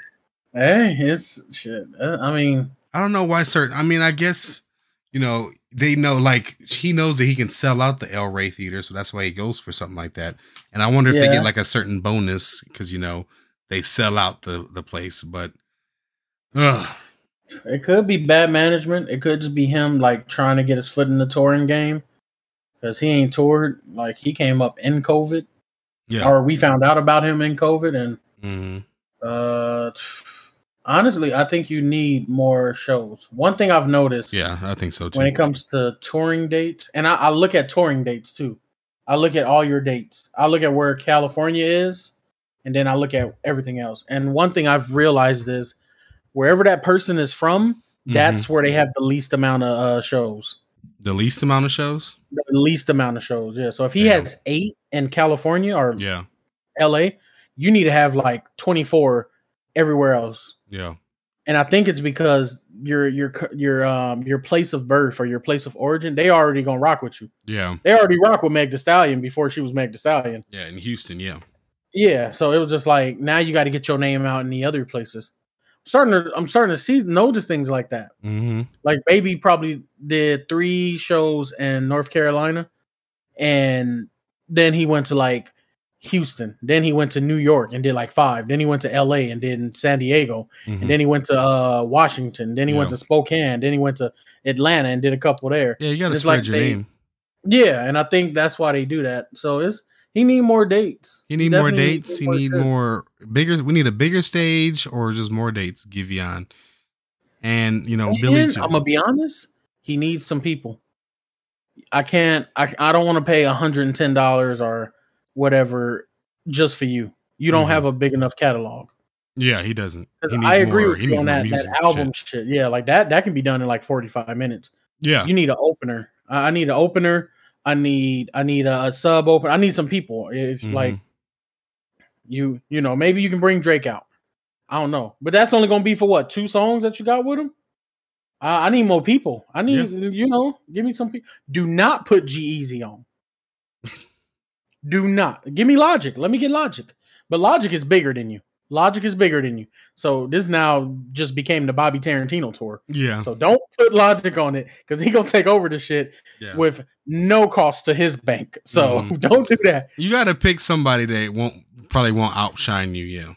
Hey, it's shit. I mean, I don't know why certain. I mean, I guess they know. Like he knows that he can sell out the El Rey Theater, so that's why he goes for something like that. And I wonder if they get like a certain bonus because they sell out the place. But it could be bad management. It could just be him like trying to get his foot in the touring game. Because he ain't toured, like he came up in COVID, or we found out about him in COVID, and honestly, I think you need more shows. One thing I've noticed, I think so too. When it comes to touring dates, and I look at touring dates too. I look at all your dates. I look at where California is, and then I look at everything else. And one thing I've realized is wherever that person is from, that's where they have the least amount of shows. The least amount of shows? The least amount of shows, yeah. So if he has 8 in California or LA, you need to have like 24 everywhere else. Yeah. And I think it's because your place of birth or your place of origin, they already gonna rock with you. Yeah. They already rock with Meg Thee Stallion before she was Meg Thee Stallion. Yeah, in Houston, yeah. Yeah. So it was just like now you got to get your name out in the other places. I'm starting to notice things like that. Mm-hmm. Like Baby probably did 3 shows in North Carolina, and then he went to like Houston. Then he went to New York and did like 5. Then he went to LA and did San Diego, and then he went to Washington. Then he went to Spokane. Then he went to Atlanta and did a couple there. Yeah, you got to spread your name. Yeah, and I think that's why they do that. So he need more dates. He need more dates. He need more bigger. We need a bigger stage or just more dates. Giveon, and Billy too. I'm gonna be honest. He needs some people. I don't want to pay $110 or whatever just for you. You don't have a big enough catalog. Yeah, he doesn't. I agree with you on that album shit. Yeah, like that can be done in like 45 minutes. Yeah, you need an opener. I need an opener. I need a sub open. I need some people. If like maybe you can bring Drake out. I don't know, but that's only gonna be for what 2 songs that you got with him. I need more people. I need give me some people. Do not put G-Eazy on. Do not give me Logic. Let me get Logic, but Logic is bigger than you. Logic is bigger than you. So this now just became the Bobby Tarantino tour. Yeah. So don't put Logic on it because he gonna take over the shit with no cost to his bank. So don't do that. You got to pick somebody that probably won't outshine you. Yeah.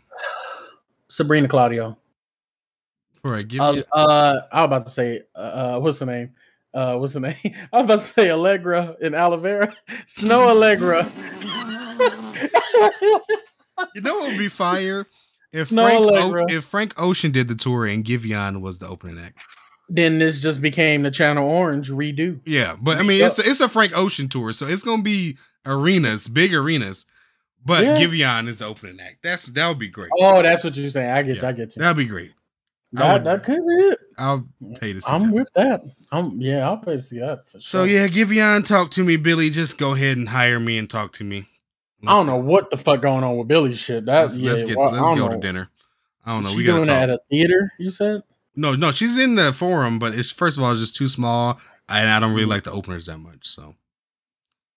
Sabrina Claudio. Right. I was about to say, what's the name? I was about to say Allegra in Aloe Vera. Snow Allegra. You know what would be fire? If Frank Ocean did the tour and Giveon was the opening act. Then this just became the Channel Orange redo. Yeah, but I mean, it's a Frank Ocean tour, so it's going to be arenas, big arenas. But Giveon is the opening act. That would be great. Oh, that's what you're saying. I get you. That'd be great. That could be it. I'll pay to see I'm with that. I'll pay to see that for sure. So yeah, Giveon, talk to me, Billy. Just go ahead and hire me and talk to me. I don't know what the fuck going on with Billy's shit. Let's go to dinner. I don't know. We got to talk. At a theater, you said? No, she's in the Forum, but it's first of all, it's just too small, and I don't really like the openers that much. So,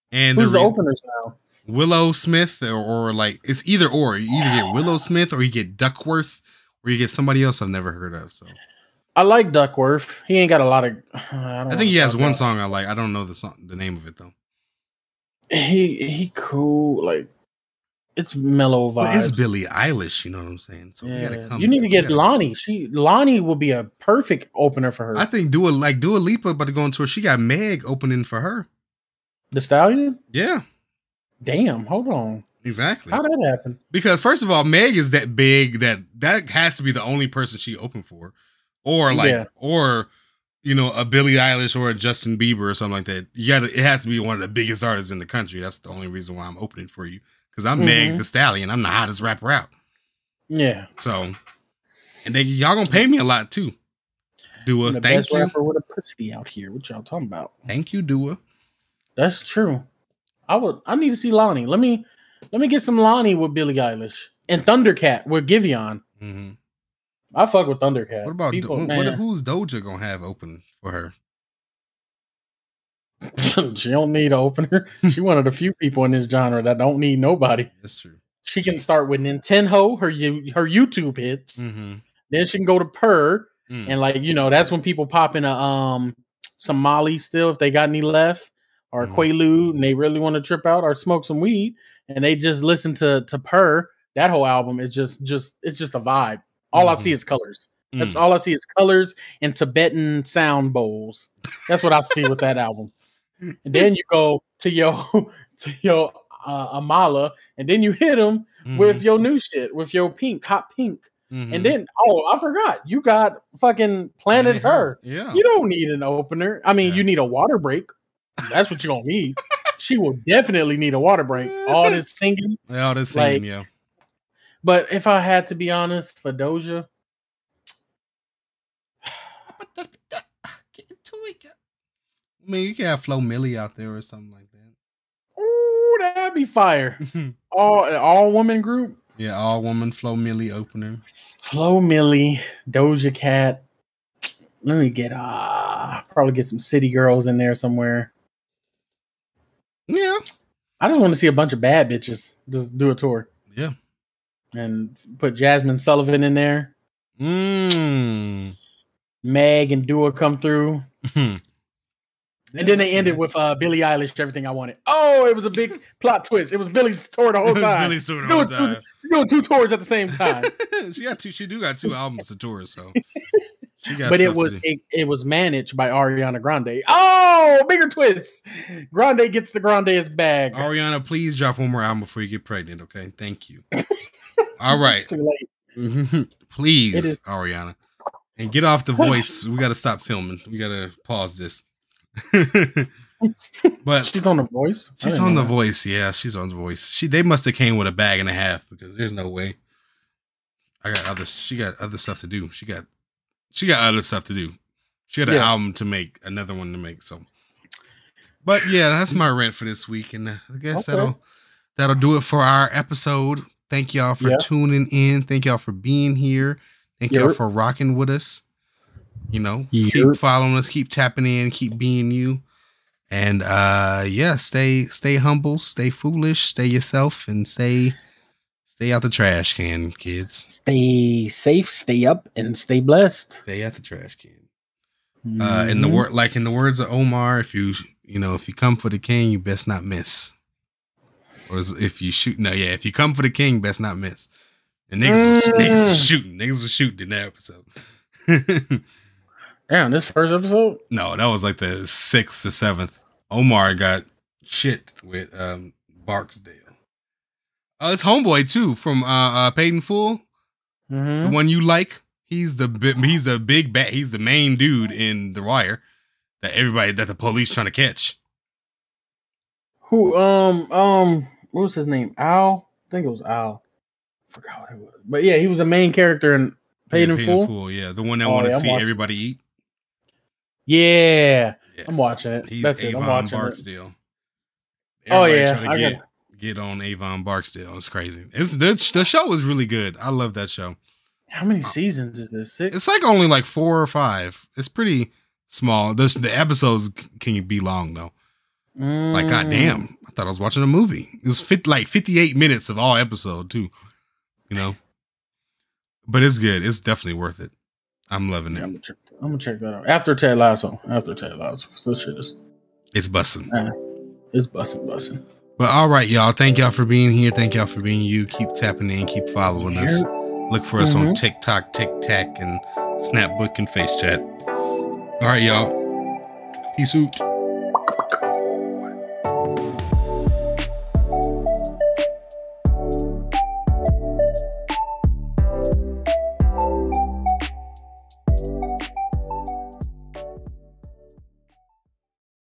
and who's the openers now? Willow Smith, or like it's either or. You either get Willow Smith or you get Duckworth, or you get somebody else I've never heard of. So, I like Duckworth. He ain't got a lot of. I think he has one song I like. I don't know the name of it though. He cool, like it's mellow vibes. But it's Billie Eilish, you know what I'm saying? So we gotta come. You need to get Lonnie. Lonnie will be a perfect opener for her. I think Dua Lipa about to go on tour. She got Meg opening for her. The Stallion? Yeah. Damn, hold on. Exactly. How did that happen? Because first of all, Meg is that big that has to be the only person she opened for. Or or you know, a Billie Eilish or a Justin Bieber or something like that. It has to be one of the biggest artists in the country. That's the only reason why I'm opening for you. Because I'm Meg the Stallion. I'm the hottest rapper out. Yeah. So, and y'all gonna pay me a lot too. Dua, the thank best you. Rapper with a pussy out here. What y'all talking about? Thank you, Dua. That's true. I need to see Lonnie. Let me get some Lonnie with Billie Eilish and Thundercat with Giveon. Mm-hmm. I fuck with Thundercat. What about who's Doja gonna have open for her? She don't need an opener. She one of the few people in this genre that don't need nobody. That's true. She can start with Nintendo, her YouTube hits. Mm-hmm. Then she can go to Purr, and that's when people pop in some Molly still if they got any left, or Quaalude, and they really want to trip out or smoke some weed, and they just listen to Purr. That whole album is just it's just a vibe. All I see is colors. That's all I see is colors and Tibetan sound bowls. That's what I see with that album. And then you go to your Amala, and then you hit them with your new shit, with your hot pink. And then, I forgot, you got fucking Planet Her. Yeah. You don't need an opener. I mean, you need a water break. That's what you're gonna need. She will definitely need a water break. All this singing. Yeah, all this singing, yeah. But if I had to be honest, for Doja, I mean, you can have Flo Milli out there or something like that. Ooh, that'd be fire. all woman group. Yeah, all woman Flo Milli opener. Flo Milli, Doja Cat. Let me get probably get some City Girls in there somewhere. Yeah, I just want to see a bunch of bad bitches just do a tour. Yeah, and put Jasmine Sullivan in there. Meg and Dua come through. And then they ended with Billie Eilish, Everything I Wanted. Oh, it was a big plot twist. It was Billy's tour the whole time. Billy's tour the whole time. She's doing two tours at the same time. She got two albums to tour, so. But it was managed by Ariana Grande. Oh, bigger twist. Grande gets the Grande's bag. Ariana, please drop one more album before you get pregnant, okay? Thank you. All right. It's too late. Please, Ariana. And get off The Voice. We got to stop filming. We got to pause this. But she's on The Voice. She's on The Voice. Yeah, she's on The Voice. They must have came with a bag and a half because there's no way. She got other stuff to do. She got other stuff to do. She had an album to make, another one to make. So, but yeah, that's my rant for this week, and I guess that'll do it for our episode. Thank y'all for tuning in. Thank y'all for being here. Thank y'all for rocking with us. Keep following us, keep tapping in, keep being you. And stay humble, stay foolish, stay yourself, and stay Stay out the trash can, kids. Stay safe, stay up, and stay blessed. Stay at the trash can. In the words of Omar, if you come for the king, you best not miss. Or if you come for the king, best not miss. And niggas was shooting in that episode. Damn, this first episode? No, that was like the 6th or 7th. Omar got shit with Barksdale. It's homeboy too from Paid in Full. The one you like. He's the main dude in The Wire that the police trying to catch. Who what was his name? Al? I think it was Al. I forgot what it was. But yeah, he was the main character in Paid in Full. Yeah, the one that wanted to see everybody eat. Yeah, I'm watching it. He's That's Avon I'm watching Barksdale. Everybody trying to get on Avon Barksdale. It's crazy. The show is really good. I love that show. How many seasons is this? 6? It's like only like 4 or 5. It's pretty small. The episodes can be long though. Like goddamn, I thought I was watching a movie. It was 58 minutes of all episode too. But it's good. It's definitely worth it. I'm loving it. I'm gonna check that out after Ted Lasso. This shit is. It's busting. It's busting. But all right, y'all. Thank y'all for being here. Thank y'all for being you. Keep tapping in. Keep following us. Look for us on TikTok, TikTok, and Snapbook and Face Chat. All right, y'all. Peace out.